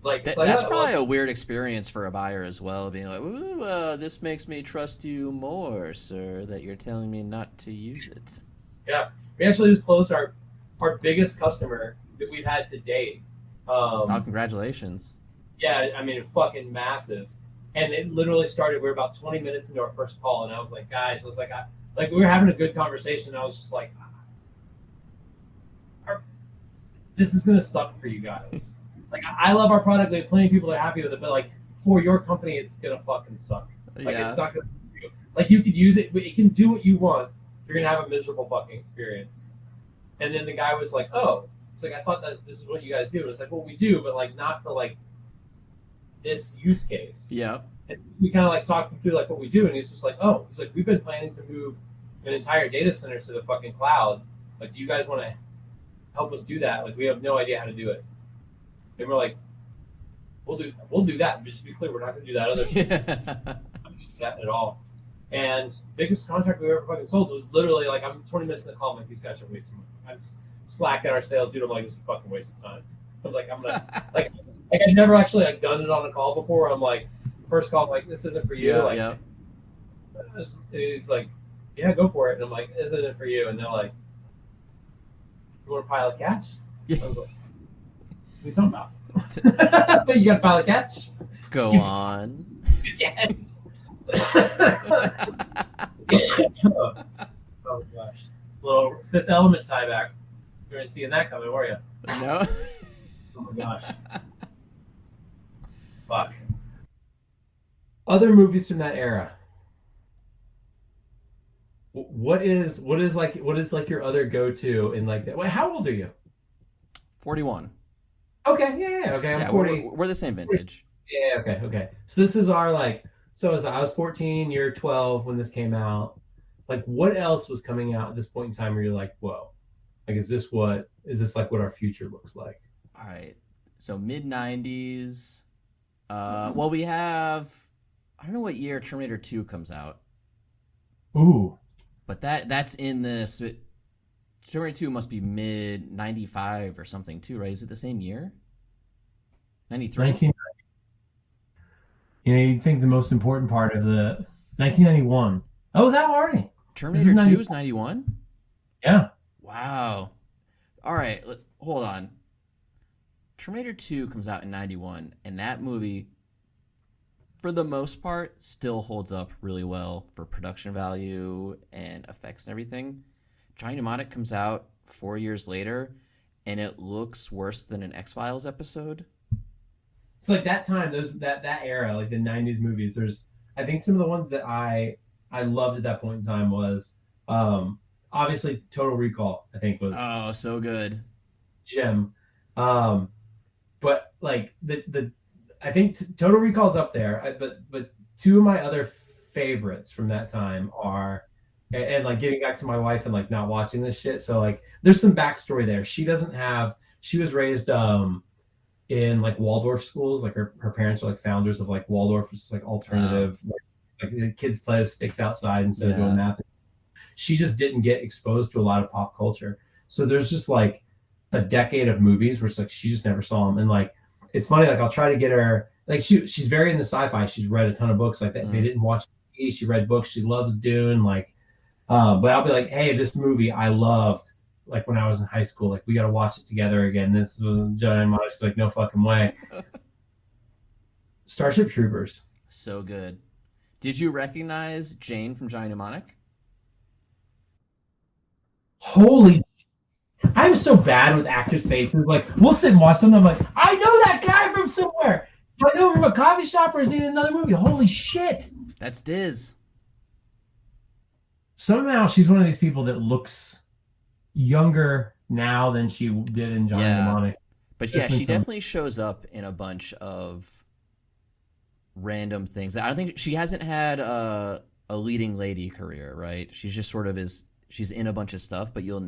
Speaker 1: Like,
Speaker 2: that's probably a weird experience for a buyer as well, being like, ooh, this makes me trust you more, sir, that you're telling me not to use it. Yeah. We actually just closed our biggest customer that we've had to date. Congratulations.
Speaker 1: Yeah, I mean, fucking massive. And it literally started, we were about 20 minutes into our first call, and I was like, guys, we were having a good conversation, and I was just like, this is going to suck for you guys. Like, I love our product. We have plenty of people that are happy with it, but like, for your company, it's going to fucking suck. Like, it's not going to, like, you could use it, it can do what you want. You're going to have a miserable fucking experience. And then the guy was like, oh, it's like, I thought that this is what you guys do. And it's like, well, we do, but like, not for like this use case.
Speaker 2: Yeah.
Speaker 1: And we kind of like talked through like what we do. And he's just like, oh, he's like, we've been planning to move an entire data center to the fucking cloud. Like, do you guys want to help us do that? Like, we have no idea how to do it. And we're like, we'll do that. Just to be clear, we're not going to do that other shit. Not gonna do that at all. And biggest contract we ever fucking sold was literally like, I'm 20 minutes in the call. I'm like, these guys are wasting money. I'm slacking our sales dude. I'm like, this is a fucking waste of time. I'm like, I'm gonna like I've never actually like done it on a call before. I'm like, first call, I'm like, this isn't for you. He's like, yeah, go for it. And I'm like, this isn't for you. And they're like, you want to pile a catch? I was like, what are you talking about? You got to pile a catch?
Speaker 2: Go on.
Speaker 1: Yes. Oh gosh, little Fifth Element tieback. You weren't seeing that coming, were you?
Speaker 2: No.
Speaker 1: Oh my gosh. Fuck. Other movies from that era. What is like your other go-to in like that? Wait, how old are you?
Speaker 2: 41.
Speaker 1: Okay, yeah, okay. I'm 40.
Speaker 2: We're the same vintage.
Speaker 1: Yeah, okay. So this is our like. So as I was 14, you're 12 when this came out. Like, what else was coming out at this point in time where you're like, whoa, like, is this like what our future looks like?
Speaker 2: All right. So mid 90s. Well, we have, I don't know what year Terminator 2 comes out.
Speaker 1: Ooh.
Speaker 2: But that's in this. Terminator 2 must be mid 95 or something too, right? Is it the same year? 93?
Speaker 1: 1990. You know, you'd think the most important part of the 1991. Oh, was that already?
Speaker 2: Terminator 2 is 91?
Speaker 1: Yeah.
Speaker 2: Wow. All right, hold on. Terminator 2 comes out in 91, and that movie, for the most part, still holds up really well for production value and effects and everything. Johnny Mnemonic comes out 4 years later, and it looks worse than an X-Files episode.
Speaker 1: It's like that time, that era, like the 90s movies, I think some of the ones that I loved at that point in time was obviously Total Recall, I think was
Speaker 2: so good.
Speaker 1: Gem. But like I think Total Recall's up there. But two of my other favorites from that time are, and like getting back to my wife and like not watching this shit. So like there's some backstory there. She was raised in like Waldorf schools. Like her parents are like founders of like Waldorf, which is like alternative, like kids play with sticks outside instead of doing math. She just didn't get exposed to a lot of pop culture. So there's just like a decade of movies where it's like she just never saw them. And like it's funny, like I'll try to get her, like she's very into sci-fi. She's read a ton of books like that. They didn't watch TV. She read books. She loves Dune. Like, but I'll be like, hey, this movie I loved. Like when I was in high school, like we got to watch it together again. This was Johnny Mnemonic. Like no fucking way. Starship Troopers.
Speaker 2: So good. Did you recognize Jane from Johnny Mnemonic?
Speaker 1: Holy! I'm so bad with actors' faces. Like we'll sit and watch something. I'm like, I know that guy from somewhere. Do I know him from a coffee shop or is he in another movie? Holy shit!
Speaker 2: That's Diz.
Speaker 1: Somehow she's one of these people that looks younger now than she did in Johnny Mnemonic.
Speaker 2: But yeah, she definitely shows up in a bunch of random things. I don't think she hasn't had a leading lady career, right? She's just sort of she's in a bunch of stuff, but you're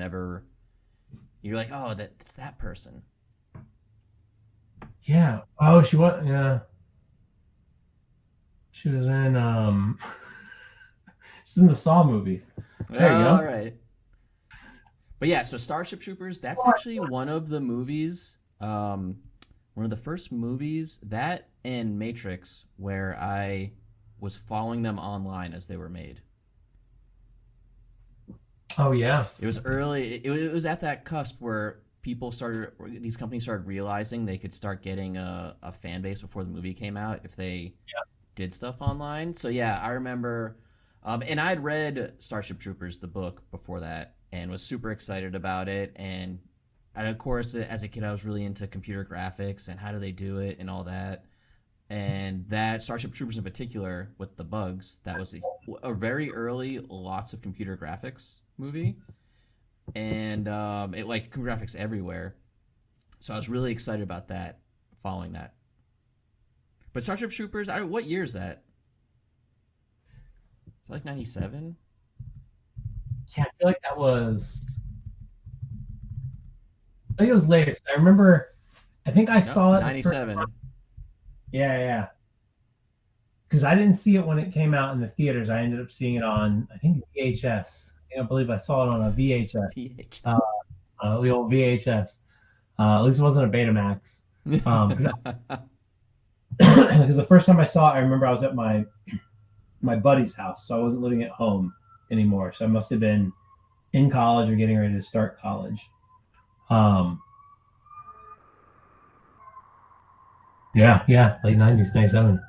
Speaker 2: like, oh, that's that person.
Speaker 1: Yeah. Oh, she was. Yeah. She was in. She's in the Saw movies. There you go.
Speaker 2: All right. But yeah, so Starship Troopers, that's actually one of the movies, one of the first movies, that and Matrix, where I was following them online as they were made.
Speaker 1: Oh, yeah.
Speaker 2: It was early. It was at that cusp where these companies started realizing they could start getting a fan base before the movie came out if they did stuff online. So yeah, I remember, and I'd read Starship Troopers, the book, before that, and was super excited about it. And of course, as a kid, I was really into computer graphics and how do they do it and all that. And that Starship Troopers in particular, with the bugs, that was a very early, lots of computer graphics movie. And it like computer graphics everywhere. So I was really excited about that, following that. But Starship Troopers, what year is that? Is that like 97?
Speaker 1: Yeah, I feel like that was. I think it was later. I remember. I think I saw it.
Speaker 2: 97.
Speaker 1: Yeah. Because I didn't see it when it came out in the theaters. I ended up seeing it on, I think, VHS. I believe I saw it on a VHS. The old VHS. At least it wasn't a Betamax. Because the first time I saw it, I remember I was at my buddy's house, so I wasn't living at home anymore. So I must have been in college or getting ready to start college. Yeah, late 90s, 97.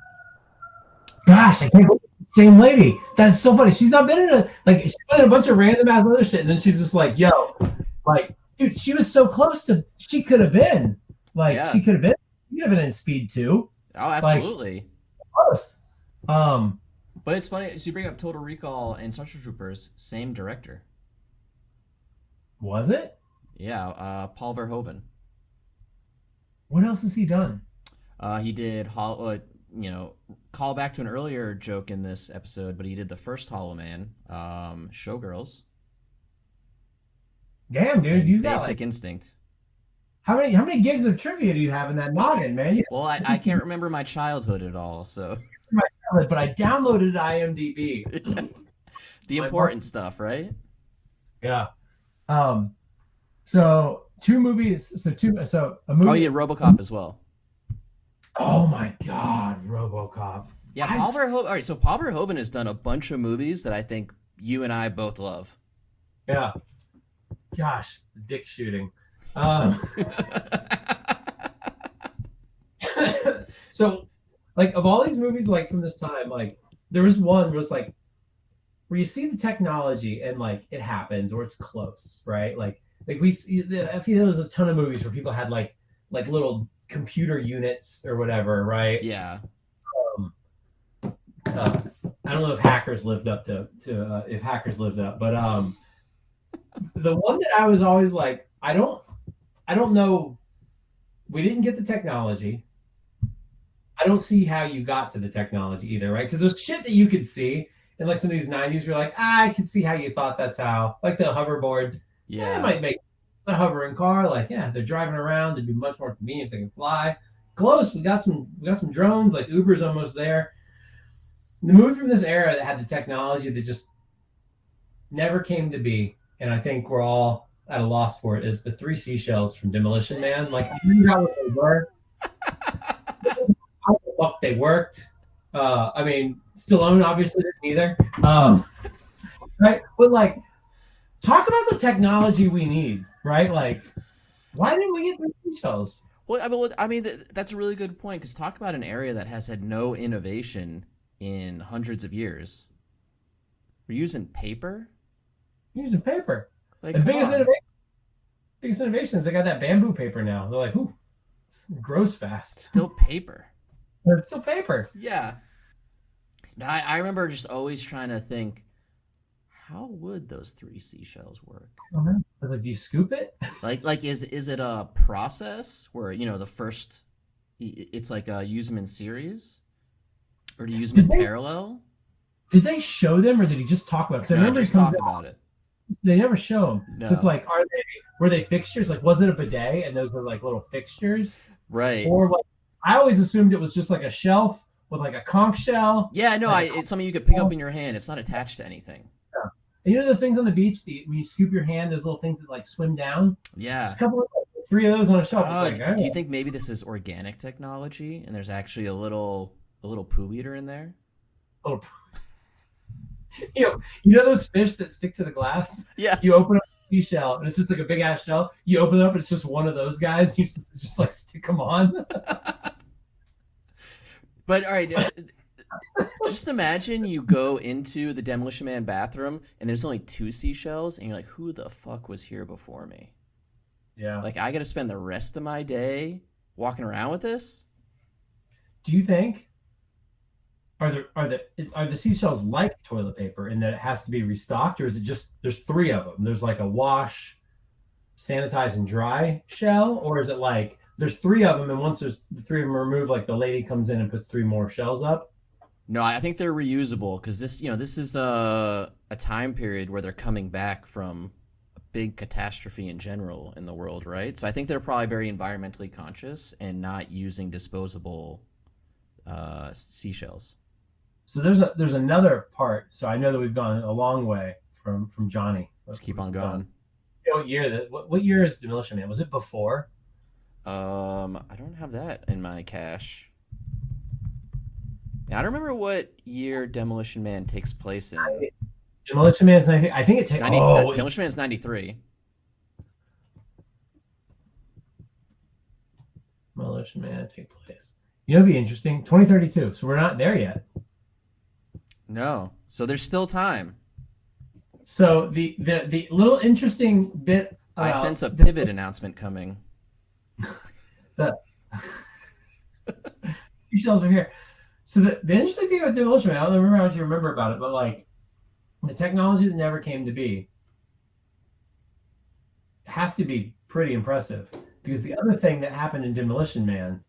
Speaker 1: Gosh, I can't believe it's the same lady. That's so funny. She's not been in she's been in a bunch of random ass other shit, and then she's just like, yo, like, dude, she was so close to. She could have been like
Speaker 2: Yeah.
Speaker 1: she could have been. You could have been in Speed 2.
Speaker 2: Oh,
Speaker 1: Like
Speaker 2: absolutely.
Speaker 1: close. Um,
Speaker 2: But it's funny. So you bring up Total Recall and Starship Troopers, same director.
Speaker 1: was it?
Speaker 2: Yeah, Paul Verhoeven.
Speaker 1: What else has he done?
Speaker 2: He did call back to an earlier joke in this episode, but he did the first Hollow Man, Showgirls,
Speaker 1: Damn, dude,
Speaker 2: and
Speaker 1: you got
Speaker 2: Basic
Speaker 1: like
Speaker 2: Instinct.
Speaker 1: how many gigs of trivia do you have in that noggin, man?
Speaker 2: Well, I can't remember my childhood at all, so
Speaker 1: But I downloaded IMDb.
Speaker 2: the important stuff, right?
Speaker 1: Yeah. So two movies. So a movie.
Speaker 2: Oh, yeah, RoboCop as well.
Speaker 1: Oh my God, RoboCop.
Speaker 2: Yeah, Paul Verhoeven. All right, so Paul Verhoeven has done a bunch of movies that I think you and I both love.
Speaker 1: Yeah. Gosh, dick shooting. So, like, of all these movies, like from this time, like there was one where it's like where you see the technology and like it happens or it's close, right? Like we see. I feel there was a ton of movies where people had like little computer units or whatever, right?
Speaker 2: Yeah.
Speaker 1: Um, I don't know if hackers lived up to if hackers lived up, but the one that I was always like, I don't know. We didn't get the technology. I don't see how you got to the technology either, right? Because there's shit that you could see in like some of these 90s. You're like, I can see how you thought that's how, like the hoverboard.
Speaker 2: Yeah.
Speaker 1: It might make the hovering car. Like, yeah, they're driving around. It'd be much more convenient if they can fly. Close. We got some drones. Like Uber's almost there. The movie from this era that had the technology that just never came to be, and I think we're all at a loss for it, is the three seashells from Demolition Man. Like, I forgot what they were. How the fuck they worked. I mean, Stallone obviously didn't either. Right? But like, talk about the technology we need, right? Like, why didn't we get three seashells?
Speaker 2: Well, I mean, that's a really good point because talk about an area that has had no innovation in hundreds of years. We're using paper.
Speaker 1: We're using paper.
Speaker 2: Like,
Speaker 1: The biggest innovation is they got that bamboo paper now. They're like, ooh, it grows fast.
Speaker 2: Still paper.
Speaker 1: But it's still paper.
Speaker 2: Yeah. No, I remember just always trying to think, how would those three seashells work?
Speaker 1: I was like, do you scoop it?
Speaker 2: Like is it a process where the first it's like use them in series, or do you use them in parallel?
Speaker 1: Did they show them, or did he just talk about it? So I remember
Speaker 2: just
Speaker 1: he comes
Speaker 2: talked
Speaker 1: out,
Speaker 2: about it.
Speaker 1: they never show them.
Speaker 2: No.
Speaker 1: So it's like, were they fixtures? Like, was it a bidet and those were like little fixtures?
Speaker 2: Right.
Speaker 1: Or like, I always assumed it was just like a shelf with like a conch shell.
Speaker 2: Yeah, no, it's something you could pick up in your hand. It's not attached to anything.
Speaker 1: Yeah. And you know those things on the beach, when you scoop your hand, those little things that like swim down?
Speaker 2: Yeah.
Speaker 1: There's a couple of three of those on a shelf. It's like,
Speaker 2: do you think maybe this is organic technology and there's actually a little poo eater in there?
Speaker 1: Oh, you know those fish that stick to the glass?
Speaker 2: Yeah.
Speaker 1: You open up a seashell and it's just like a big ass shell. You open it up and it's just one of those guys. You just like stick them on.
Speaker 2: But all right, just imagine you go into the Demolition Man bathroom and there's only two seashells and you're like, who the fuck was here before me?
Speaker 1: Yeah.
Speaker 2: Like, I got to spend the rest of my day walking around with this?
Speaker 1: Do you think are the seashells like toilet paper in that it has to be restocked, or is it just there's three of them? There's like a wash, sanitize, and dry shell, or is it like there's three of them and once there's the three of them removed, like the lady comes in and puts three more shells up?
Speaker 2: No, I think they're reusable because this is a time period where they're coming back from a big catastrophe in general in the world, right? So I think they're probably very environmentally conscious and not using disposable seashells.
Speaker 1: So there's another part. So I know that we've gone a long way from Johnny.
Speaker 2: Just keep on going.
Speaker 1: What year is Demolition Man? Was it before?
Speaker 2: I don't have that in my cache. I don't remember what year Demolition Man takes place in.
Speaker 1: Demolition Man's 90, I think it takes.
Speaker 2: Demolition Man's 93.
Speaker 1: Demolition Man take place. It'd be interesting. 2032. So we're not there yet.
Speaker 2: No. So there's still time.
Speaker 1: So the little interesting bit
Speaker 2: I sense a
Speaker 1: the
Speaker 2: pivot announcement coming.
Speaker 1: seashells are here. So the interesting thing about Demolition Man, I don't remember how much you remember about it, but like the technology that never came to be has to be pretty impressive. Because the other thing that happened in Demolition Man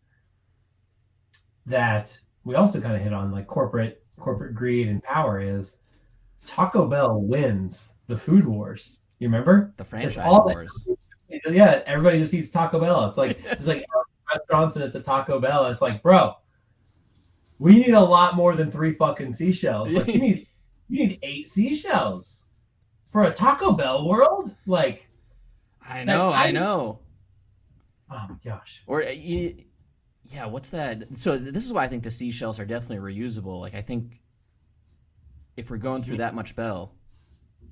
Speaker 1: that we also kind of hit on, like corporate greed and power, is Taco Bell wins the food wars. You remember?
Speaker 2: The franchise wars.
Speaker 1: Yeah, everybody just eats Taco Bell. It's like restaurants and it's a Taco Bell. And it's like, bro, we need a lot more than 3 fucking seashells. Like you need 8 seashells for a Taco Bell world. Like,
Speaker 2: I know.
Speaker 1: Oh my gosh.
Speaker 2: Or yeah, what's that? So this is why I think the seashells are definitely reusable. Like I think if we're going through that much Bell.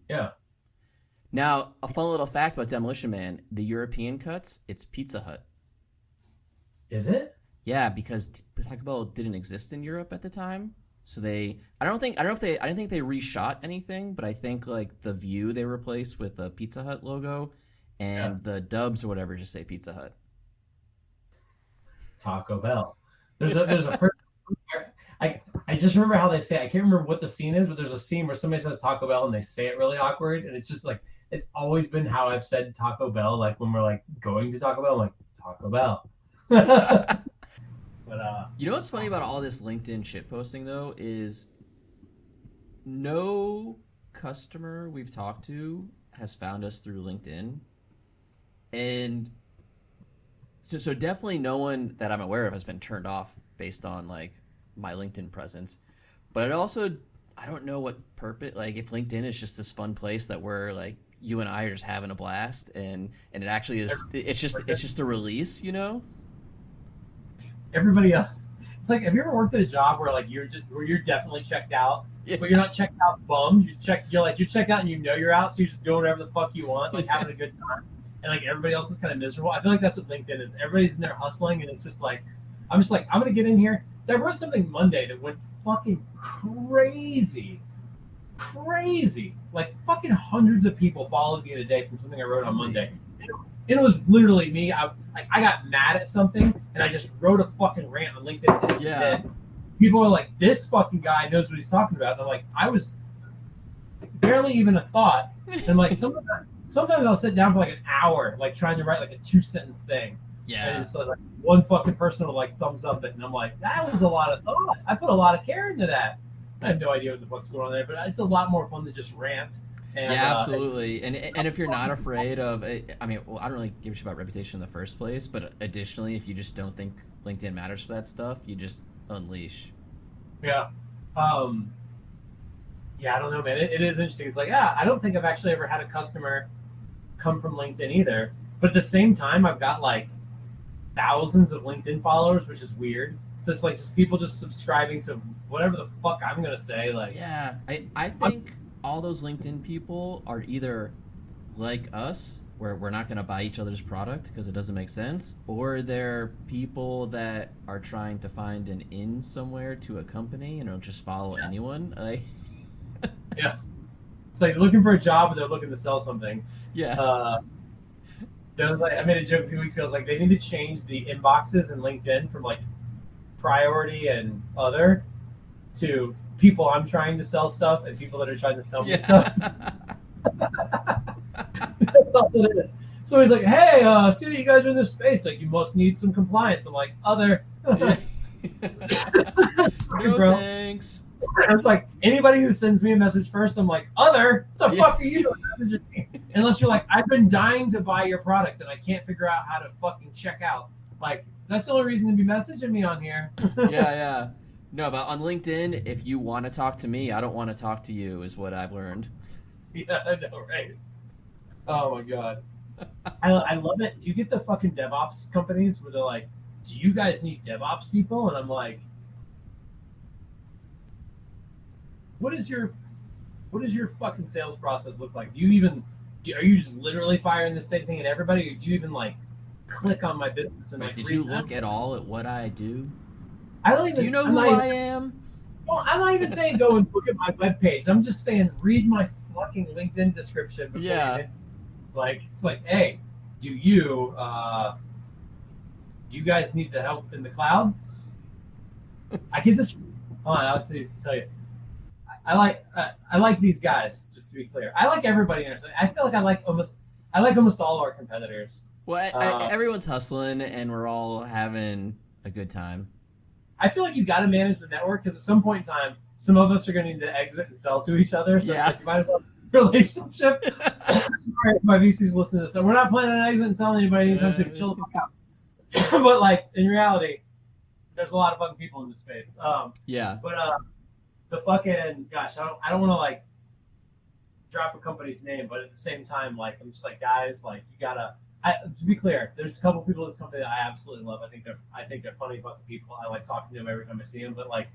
Speaker 1: Yeah.
Speaker 2: Now, a fun little fact about Demolition Man: the European cuts, it's Pizza Hut.
Speaker 1: Is it?
Speaker 2: Yeah, because Taco Bell didn't exist in Europe at the time, so I didn't think they reshot anything, but I think like the view they replaced with a Pizza Hut logo, and the dubs or whatever just say Pizza Hut.
Speaker 1: Taco Bell. There's a I just remember how they say it. I can't remember what the scene is, but there's a scene where somebody says Taco Bell and they say it really awkward, and it's just like it's always been how I've said Taco Bell. Like when we're like going to Taco Bell, I'm like Taco Bell. But
Speaker 2: you know what's funny about all this LinkedIn shit posting though is no customer we've talked to has found us through LinkedIn, and so definitely no one that I'm aware of has been turned off based on like my LinkedIn presence. But I don't know what purpose, like if LinkedIn is just this fun place that we're like you and I are just having a blast, and it actually is. It's just a release, you know.
Speaker 1: Everybody else, it's like, have you ever worked at a job where like you're definitely checked out, but you're not checked out bummed. You're checked out and you know you're out, so you're just doing whatever the fuck you want, like having a good time, and like everybody else is kind of miserable. I feel like that's what LinkedIn is. Everybody's in there hustling, and it's just like I'm gonna get in here. I wrote something Monday that went fucking crazy. Like fucking hundreds of people followed me in a day from something I wrote on Monday. It was literally me. I got mad at something and I just wrote a fucking rant on LinkedIn.
Speaker 2: Yeah.
Speaker 1: People are like, this fucking guy knows what he's talking about. And I'm like, I was barely even a thought. And like sometimes I'll sit down for like an hour, like trying to write like a 2-sentence thing.
Speaker 2: Yeah.
Speaker 1: And so like one fucking person will like thumbs up it, and I'm like, that was a lot of thought. I put a lot of care into that. I have no idea what the fuck's going on there, but it's a lot more fun to just rant. And,
Speaker 2: yeah, absolutely. And if you're not afraid of, I mean, well, I don't really give a shit about reputation in the first place, but additionally, if you just don't think LinkedIn matters for that stuff, you just unleash.
Speaker 1: Yeah. Yeah, I don't know, man. It is interesting. It's like, I don't think I've actually ever had a customer come from LinkedIn either. But at the same time, I've got like thousands of LinkedIn followers, which is weird. So it's like just people just subscribing to whatever the fuck I'm gonna say. Like,
Speaker 2: yeah, I think all those LinkedIn people are either like us, where we're not gonna buy each other's product because it doesn't make sense, or they're people that are trying to find an in somewhere to a company and don't just follow anyone. Like,
Speaker 1: yeah, it's like looking for a job and they're looking to sell something.
Speaker 2: Yeah.
Speaker 1: There was like, I made a joke a few weeks ago. I was like, they need to change the inboxes in LinkedIn from like priority and other to people I'm trying to sell stuff and people that are trying to sell me stuff. That's all it is. So he's like, hey, see that you guys are in this space. Like, you must need some compliance. I'm like, other. Sorry,
Speaker 2: no,
Speaker 1: bro.
Speaker 2: thanks.
Speaker 1: It's like anybody who sends me a message first, I'm like, other? What the fuck are you doing messaging me? Unless you're like, I've been dying to buy your product and I can't figure out how to fucking check out. Like, that's the only reason to be messaging me on here.
Speaker 2: Yeah. No, but on LinkedIn, if you want to talk to me, I don't want to talk to you, is what I've learned.
Speaker 1: Yeah, I know, right? Oh my god. I love it. Do you get the fucking DevOps companies where they're like, do you guys need DevOps people? And I'm like, what is your fucking sales process look like? Are you just literally firing the same thing at everybody, or do you even like click on my business and like?
Speaker 2: Did you look at all at what I do?
Speaker 1: I don't even.
Speaker 2: Do you know who I am?
Speaker 1: Well, I'm not even saying go and look at my webpage. I'm just saying read my fucking LinkedIn description before you hit Like, it's like, hey, do you guys need the help in the cloud? I get this. Hold on, I'll tell you. I like these guys. Just to be clear, I like everybody in our. I feel like I like almost all of our competitors.
Speaker 2: Well, everyone's hustling, and we're all having a good time.
Speaker 1: I feel like you got to manage the network because at some point in time, some of us are going to need to exit and sell to each other. So it's like you might as well have a relationship. Sorry if my VC's listening to this. So we're not planning on exit and selling anybody anytime soon. Chill the fuck out. But like in reality, there's a lot of fucking people in this space. But the fucking gosh, I don't want to like drop a company's name, but at the same time, like I'm just like guys, like you gotta. To be clear, there's a couple people in this company that I absolutely love. I think they're funny fucking people. I like talking to them every time I see them. But like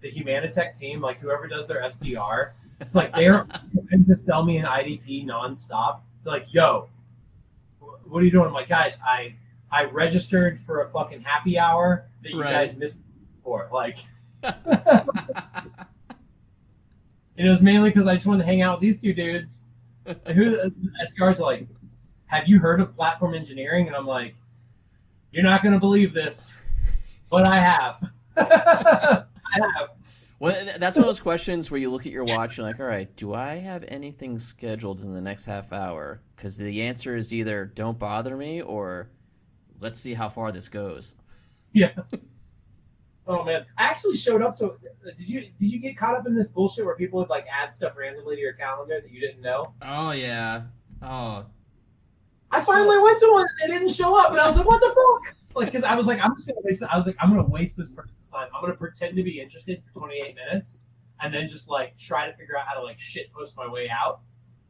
Speaker 1: the Humanitech team, like whoever does their SDR, it's like they're trying to sell me an IDP nonstop. They're like, yo, what are you doing? I'm like, guys, I registered for a fucking happy hour that you guys missed before. Like, it was mainly because I just wanted to hang out with these two dudes. Who the SDRs are like, have you heard of platform engineering? And I'm like, you're not going to believe this, but I have. I have.
Speaker 2: Well, that's one of those questions where you look at your watch, you're like, all right, do I have anything scheduled in the next half hour? Because the answer is either don't bother me or let's see how far this goes.
Speaker 1: Yeah. Oh, man. I actually showed up to – did you get caught up in this bullshit where people would, like, add stuff randomly to your calendar that you didn't know?
Speaker 2: Oh, yeah. Oh,
Speaker 1: I finally went to one and they didn't show up, and I was like, "What the fuck?" Like, because I was like, "I'm just gonna waste it." I was like, "I'm gonna waste this person's time. I'm gonna pretend to be interested for 28 minutes, and then just like try to figure out how to like shit post my way out.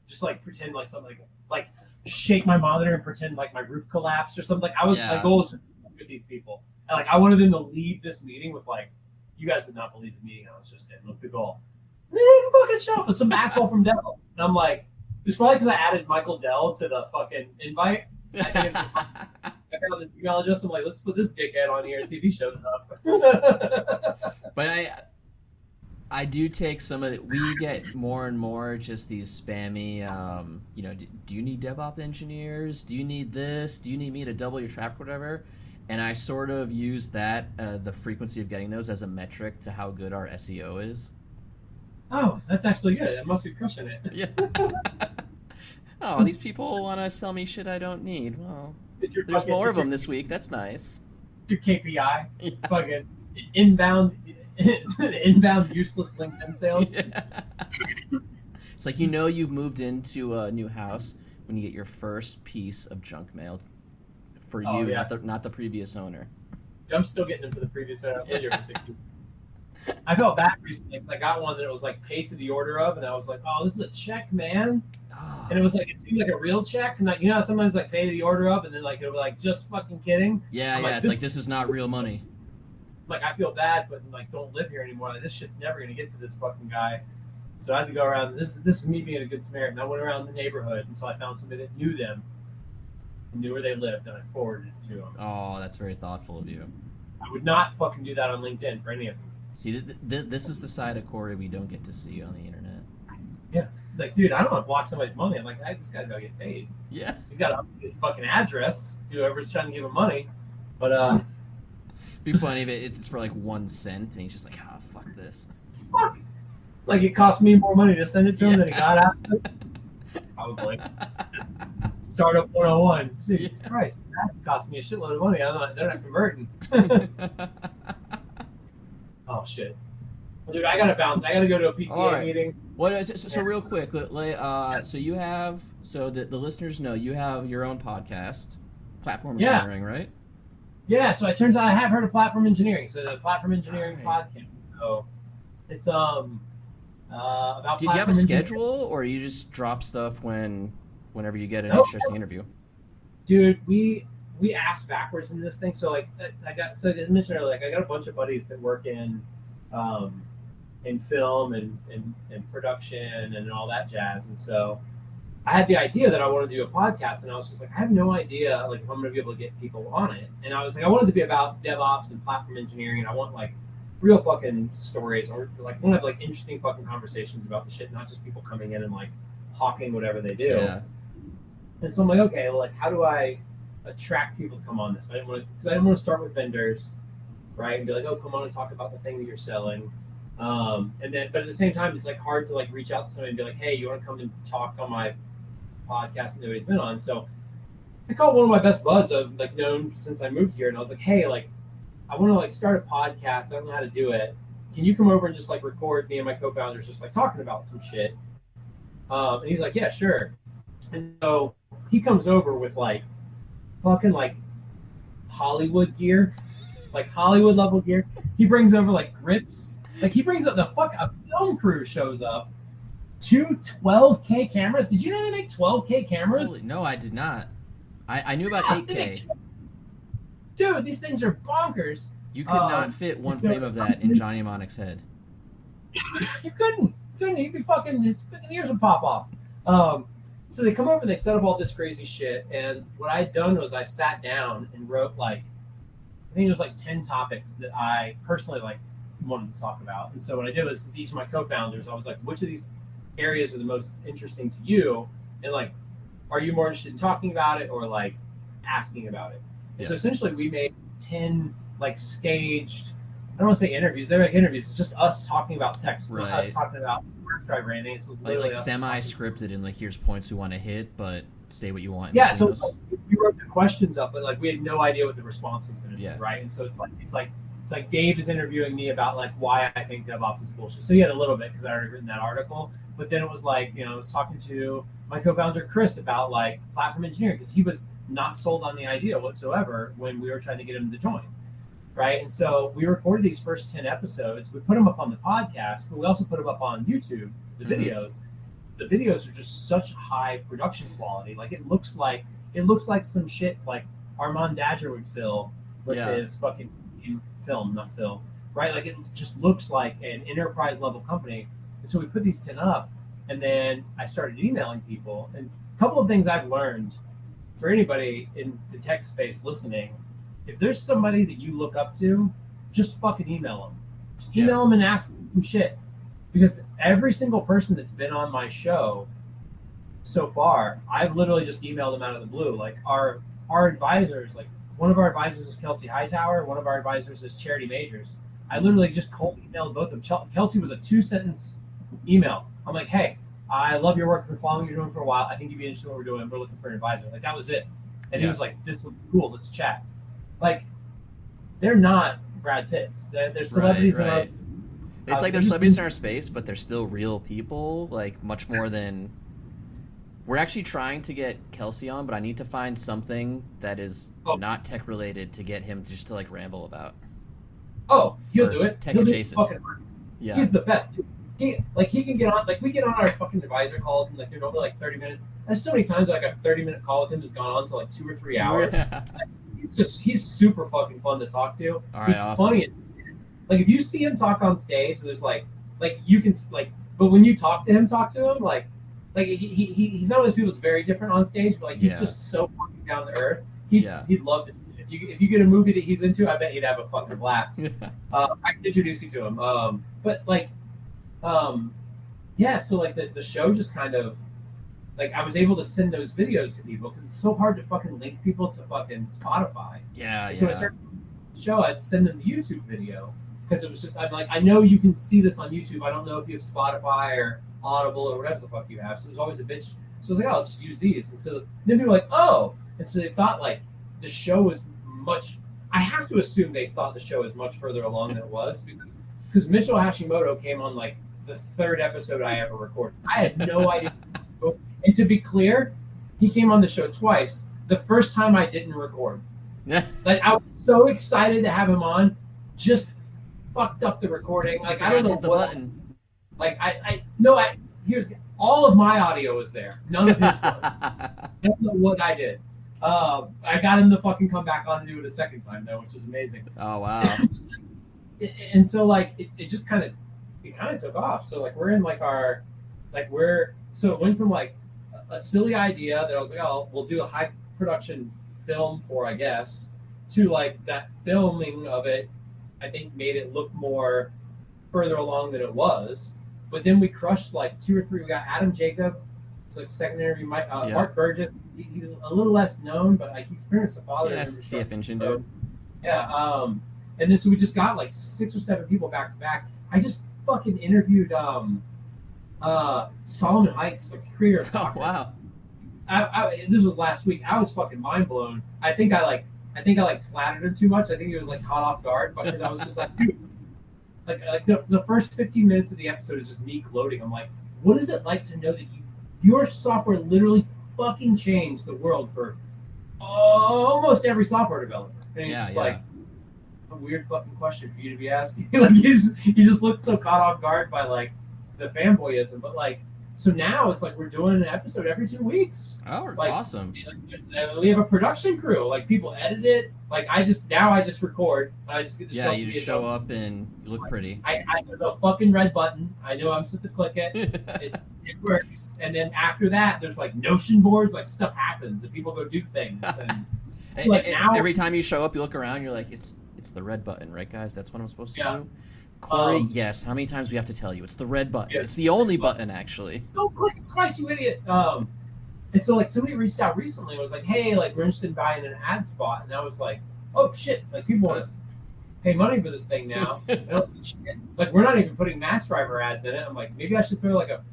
Speaker 1: Just like pretend like something like shake my monitor and pretend like my roof collapsed or something. Like my goal is to with these people, and like I wanted them to leave this meeting with like, you guys would not believe the meeting I was just in. What's the goal? They didn't fucking show up with some asshole from Dell, and I'm like. It's probably because I added Michael Dell to the fucking invite. I think I got the email address. I'm like, let's put this dickhead on here and see if he shows up.
Speaker 2: But I do take some of it. We get more and more just these spammy, do you need DevOps engineers? Do you need this? Do you need me to double your traffic, whatever? And I sort of use that, the frequency of getting those as a metric to how good our SEO is.
Speaker 1: Oh, that's actually good. I must be crushing it.
Speaker 2: Yeah. Oh, these people want to sell me shit I don't need. Well, there's more of them this week. That's nice.
Speaker 1: Your KPI, fucking inbound useless LinkedIn sales.
Speaker 2: Yeah. It's like you've moved into a new house when you get your first piece of junk mail for you, not the previous owner.
Speaker 1: I'm still getting them for the previous owner. I've been here for 16 years. I felt bad recently. I got one that it was like paid to the order of, and I was like, "Oh, this is a check, man." Oh. And it was like it seemed like a real check, and like how sometimes like pay to the order of, and then like it was like just fucking kidding.
Speaker 2: Yeah, it's like this is not real money.
Speaker 1: Like I feel bad, but like don't live here anymore. Like, this shit's never gonna get to this fucking guy. So I had to go around. This is me being a good Samaritan. I went around the neighborhood until I found somebody that knew them, and knew where they lived, and I forwarded it to them.
Speaker 2: Oh, that's very thoughtful of you.
Speaker 1: I would not fucking do that on LinkedIn for any of them.
Speaker 2: See, this is the side of Cory we don't get to see on the internet.
Speaker 1: Yeah. It's like, dude, I don't want to block somebody's money. I'm like, this guy's got to get paid.
Speaker 2: Yeah.
Speaker 1: He's got to update his fucking address, whoever's trying to give him money. But,
Speaker 2: it'd be funny if it's for like 1 cent, and he's just like, fuck this.
Speaker 1: Fuck. Like, it cost me more money to send it to him than it got after. Probably. Startup 101. Jesus Christ, that's cost me a shitload of money. They're not converting. Oh shit! Well, dude, I gotta bounce. I gotta go to a PTA meeting.
Speaker 2: What? So real quick, so you have the listeners know you have your own podcast, Platform Engineering, right?
Speaker 1: Yeah. So it turns out I have heard of Platform Engineering. So the Platform Engineering podcast. So it's about.
Speaker 2: Did you have a schedule, or you just drop stuff whenever you get an interesting interview?
Speaker 1: Dude, we ass backwards in this thing. So like I mentioned earlier, like I got a bunch of buddies that work in film and production and all that jazz. And so I had the idea that I wanted to do a podcast, and I was just like, I have no idea like if I'm gonna be able to get people on it. And I was like, I wanted to be about DevOps and platform engineering, and I want like real fucking stories, or like want to have like interesting fucking conversations about the shit, not just people coming in and like hawking whatever they do.
Speaker 2: Yeah.
Speaker 1: And so I'm like, okay, well, like, how do I attract people to come on this? I didn't want to start with vendors, right? And be like, oh, come on and talk about the thing that you're selling. And then, but at the same time, it's like hard to like reach out to somebody and be like, hey, you want to come and talk on my podcast that nobody's been on? So I called one of my best buds I've like known since I moved here, and I was like, hey, like, I want to like start a podcast. I don't know how to do it. Can you come over and just like record me and my co-founders just like talking about some shit? And he's like, yeah, sure. And so he comes over with like fucking like Hollywood gear, like Hollywood level gear. He brings over like grips. Like he brings up a film crew shows up. 12K cameras. Did you know they make 12K cameras?
Speaker 2: Holy, no, I did not. I knew about 8K.
Speaker 1: Dude, these things are bonkers.
Speaker 2: You could not fit one frame of that in Johnny Mnemonic's head.
Speaker 1: You couldn't. He'd be fucking, his fucking ears would pop off. So they come over and they set up all this crazy shit. And what I had done was I sat down and wrote like, I think it was like 10 topics that I personally like wanted to talk about. And so what I did was each of my co-founders, I was like, which of these areas are the most interesting to you? And like, are you more interested in talking about it or like asking about it? And so essentially we made 10 like staged, I don't want to say interviews. They're like interviews. It's just us talking about text,
Speaker 2: right.
Speaker 1: Us talking about driver anything. It's
Speaker 2: like semi-scripted and like here's points we want to hit, but say what you want.
Speaker 1: Yeah, so like, we wrote the questions up, but like we had no idea what the response was going to be, right? And so it's like Dave is interviewing me about like why I think DevOps is bullshit. So he had a little bit because I already written that article, but then it was like, you know, I was talking to my co-founder Chris about like platform engineering because he was not sold on the idea whatsoever when we were trying to get him to join. Right. And so we recorded these first 10 episodes. We put them up on the podcast, but we also put them up on YouTube, the videos. The videos are just such high production quality. Like it looks like some shit like Armand Dadger would fill with his fucking film, not Phil. Right? Like it just looks like an enterprise level company. And so we put these 10 up and then I started emailing people. And a couple of things I've learned for anybody in the tech space listening, if there's somebody that you look up to, just fucking email them. Just email them and ask them some shit. Because every single person that's been on my show so far, I've literally just emailed them out of the blue. Like our advisors, like one of our advisors is Kelsey Hightower, one of our advisors is Charity Majors. I literally just cold emailed both of them. Kelsey was a 2-sentence email. I'm like, hey, I love your work. I've been following what you're doing for a while. I think you'd be interested in what we're doing. We're looking for an advisor. Like that was it. And he was like, this is cool. Let's chat. Like, they're not Brad Pitts. They're celebrities.
Speaker 2: Right. It's like they're celebrities in our space, but they're still real people, like much more than... We're actually trying to get Kelsey on, but I need to find something that is not tech-related to get him just to like ramble about.
Speaker 1: Oh, he'll do it.
Speaker 2: Tech
Speaker 1: he'll
Speaker 2: adjacent.
Speaker 1: Do it. He's the best. He can get on, like we get on our fucking advisor calls and like they're normally like 30 minutes. There's so many times like a 30-minute call with him has gone on to like 2 or 3 hours. He's super fucking fun to talk to. He's
Speaker 2: awesome.
Speaker 1: Funny. Like if you see him talk on stage, there's like you can like, but when you talk to him, like he's one of those people that's very different on stage, but like he's just so fucking down to earth. He'd love it. If you get a movie that he's into, I bet he'd have a fucking blast. I can introduce you to him. But like, so like the show just kind of. Like, I was able to send those videos to people because it's so hard to fucking link people to fucking Spotify. So I started the show, I'd send them the YouTube video because it was just, I'm like, I know you can see this on YouTube. I don't know if you have Spotify or Audible or whatever the fuck you have. So it was always a bitch. So I was like, oh, I'll just use these. And so then people were like, oh. And so they thought, like, the show was much, I have to assume they thought the show was much further along than it was because Mitchell Hashimoto came on, like, the 3rd episode I ever recorded. I had no idea. And to be clear, he came on the show twice. The first time I didn't record. Like I was so excited to have him on, just fucked up the recording. Like I don't know
Speaker 2: the button.
Speaker 1: Like here's all of my audio was there. None of his was. I don't know what I did. I got him to fucking come back on and do it a second time though, which is amazing.
Speaker 2: Oh wow.
Speaker 1: And so like it just kind of took off. So like we're in like our so it went from like a silly idea that I was like, oh, we'll do a high production film for, I guess, to like that filming of it, I think made it look more further along than it was. But then we crushed like 2 or 3. We got Adam Jacob, It's like second interview.
Speaker 2: Yeah.
Speaker 1: Mark Burgess. He's a little less known, but like he's pretty much the father.
Speaker 2: Yeah,
Speaker 1: of
Speaker 2: CF Engine dude.
Speaker 1: Yeah. And then so we just got like 6 or 7 people back to back. I just fucking interviewed Solomon Hikes, like the creator of
Speaker 2: Oh
Speaker 1: Docker.
Speaker 2: wow.
Speaker 1: This was last week. I was fucking mind blown. I think I flattered him too much. I think he was like caught off guard because I was just like, dude, like the first 15 minutes of the episode is just me gloating. I'm like, what is it like to know that your software literally fucking changed the world for almost every software developer? And he's just like, a weird fucking question for you to be asking. Like he just looked so caught off guard by like the fanboyism, but like. So now it's like we're doing an episode every 2 weeks.
Speaker 2: Oh,
Speaker 1: like,
Speaker 2: awesome!
Speaker 1: We have a production crew. Like people edit it. Like I just record. I just get to
Speaker 2: Yeah, you just show up and you look pretty.
Speaker 1: I there's a fucking red button. I know I'm supposed to click it. It works. And then after that, there's like Notion boards. Like stuff happens and people go do things. And like now,
Speaker 2: every time you show up, you look around. You're like, it's the red button, right, guys? That's what I'm supposed to do. Cory, yes. How many times do we have to tell you? It's the red button. Yeah, it's the only button, actually.
Speaker 1: Don't click it twice, you idiot. And so, like, somebody reached out recently and was like, hey, like, we're interested in buying an ad spot. And I was like, oh, shit. Like, people want to pay money for this thing now. Like, we're not even putting Mass Driver ads in it. I'm like, maybe I should throw, like, a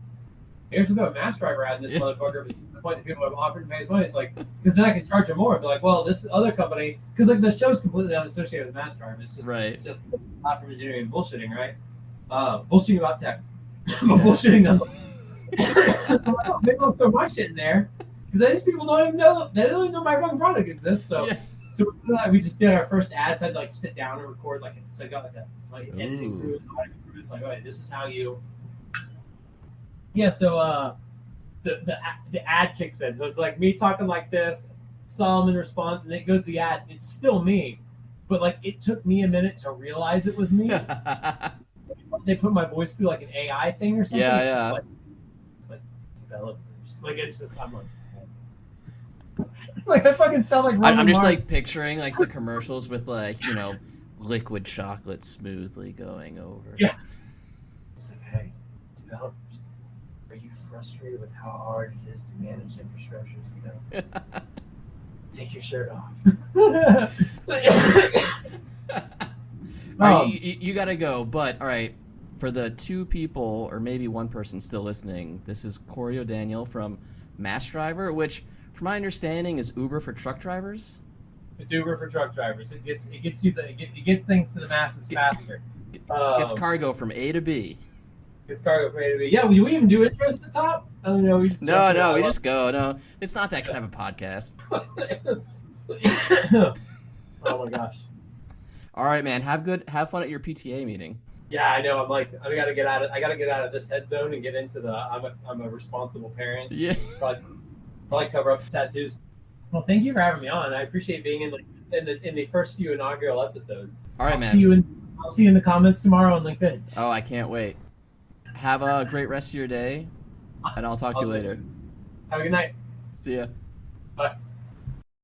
Speaker 1: Mass Driver ad in this motherfucker. The point that people have offered to pay his money. It's like, because then I can charge them more. Be like, well, this other company, because, like, the show's completely unassociated with Mass Driver. It's just, It's just platform engineering and bullshitting, right? Bullshitting about tech. Bullshitting them. Maybe I'll throw my shit in there because these people don't even know. They don't even know my fucking product exists. So, so we just did our first ads. So I'd like sit down and record like so I got like editing crew. It's like, all right, this is how you. Yeah. So the ad kicks in. So it's like me talking like this. Solomon responds, and then it goes to the ad. It's still me, but like it took me a minute to realize it was me. They put my voice through like an AI thing or something.
Speaker 2: Yeah,
Speaker 1: It's like developers. Like it's just I'm like I fucking sound like Roman
Speaker 2: I'm just
Speaker 1: Mars.
Speaker 2: like picturing like the commercials with like liquid chocolate smoothly going over.
Speaker 1: Yeah. It's like, hey, developers, are you frustrated with how hard it is to manage infrastructures? Take your shirt off.
Speaker 2: All right, you gotta go, but all right. For the 2 people, or maybe 1 person still listening, this is Cory O'Daniel from Mass Driver, which, from my understanding, is Uber for truck drivers.
Speaker 1: It's Uber for truck drivers. It gets things to the masses faster.
Speaker 2: Gets cargo from A to B.
Speaker 1: Gets cargo from A to B. Yeah, we even do intros at the top. I don't know. We just
Speaker 2: we just go. No, it's not that kind of a podcast.
Speaker 1: Oh my gosh.
Speaker 2: All right, man. Have fun at your PTA meeting.
Speaker 1: Yeah, I know. I gotta get out of this head zone and get into the. I'm a responsible parent.
Speaker 2: Yeah.
Speaker 1: Probably cover up the tattoos. Well, thank you for having me on. I appreciate being in the first few inaugural episodes.
Speaker 2: All right, man.
Speaker 1: I'll see you in the comments tomorrow on LinkedIn.
Speaker 2: Oh, I can't wait. Have a great rest of your day, and I'll talk to you later.
Speaker 1: Have a good night.
Speaker 2: See ya.
Speaker 1: Bye.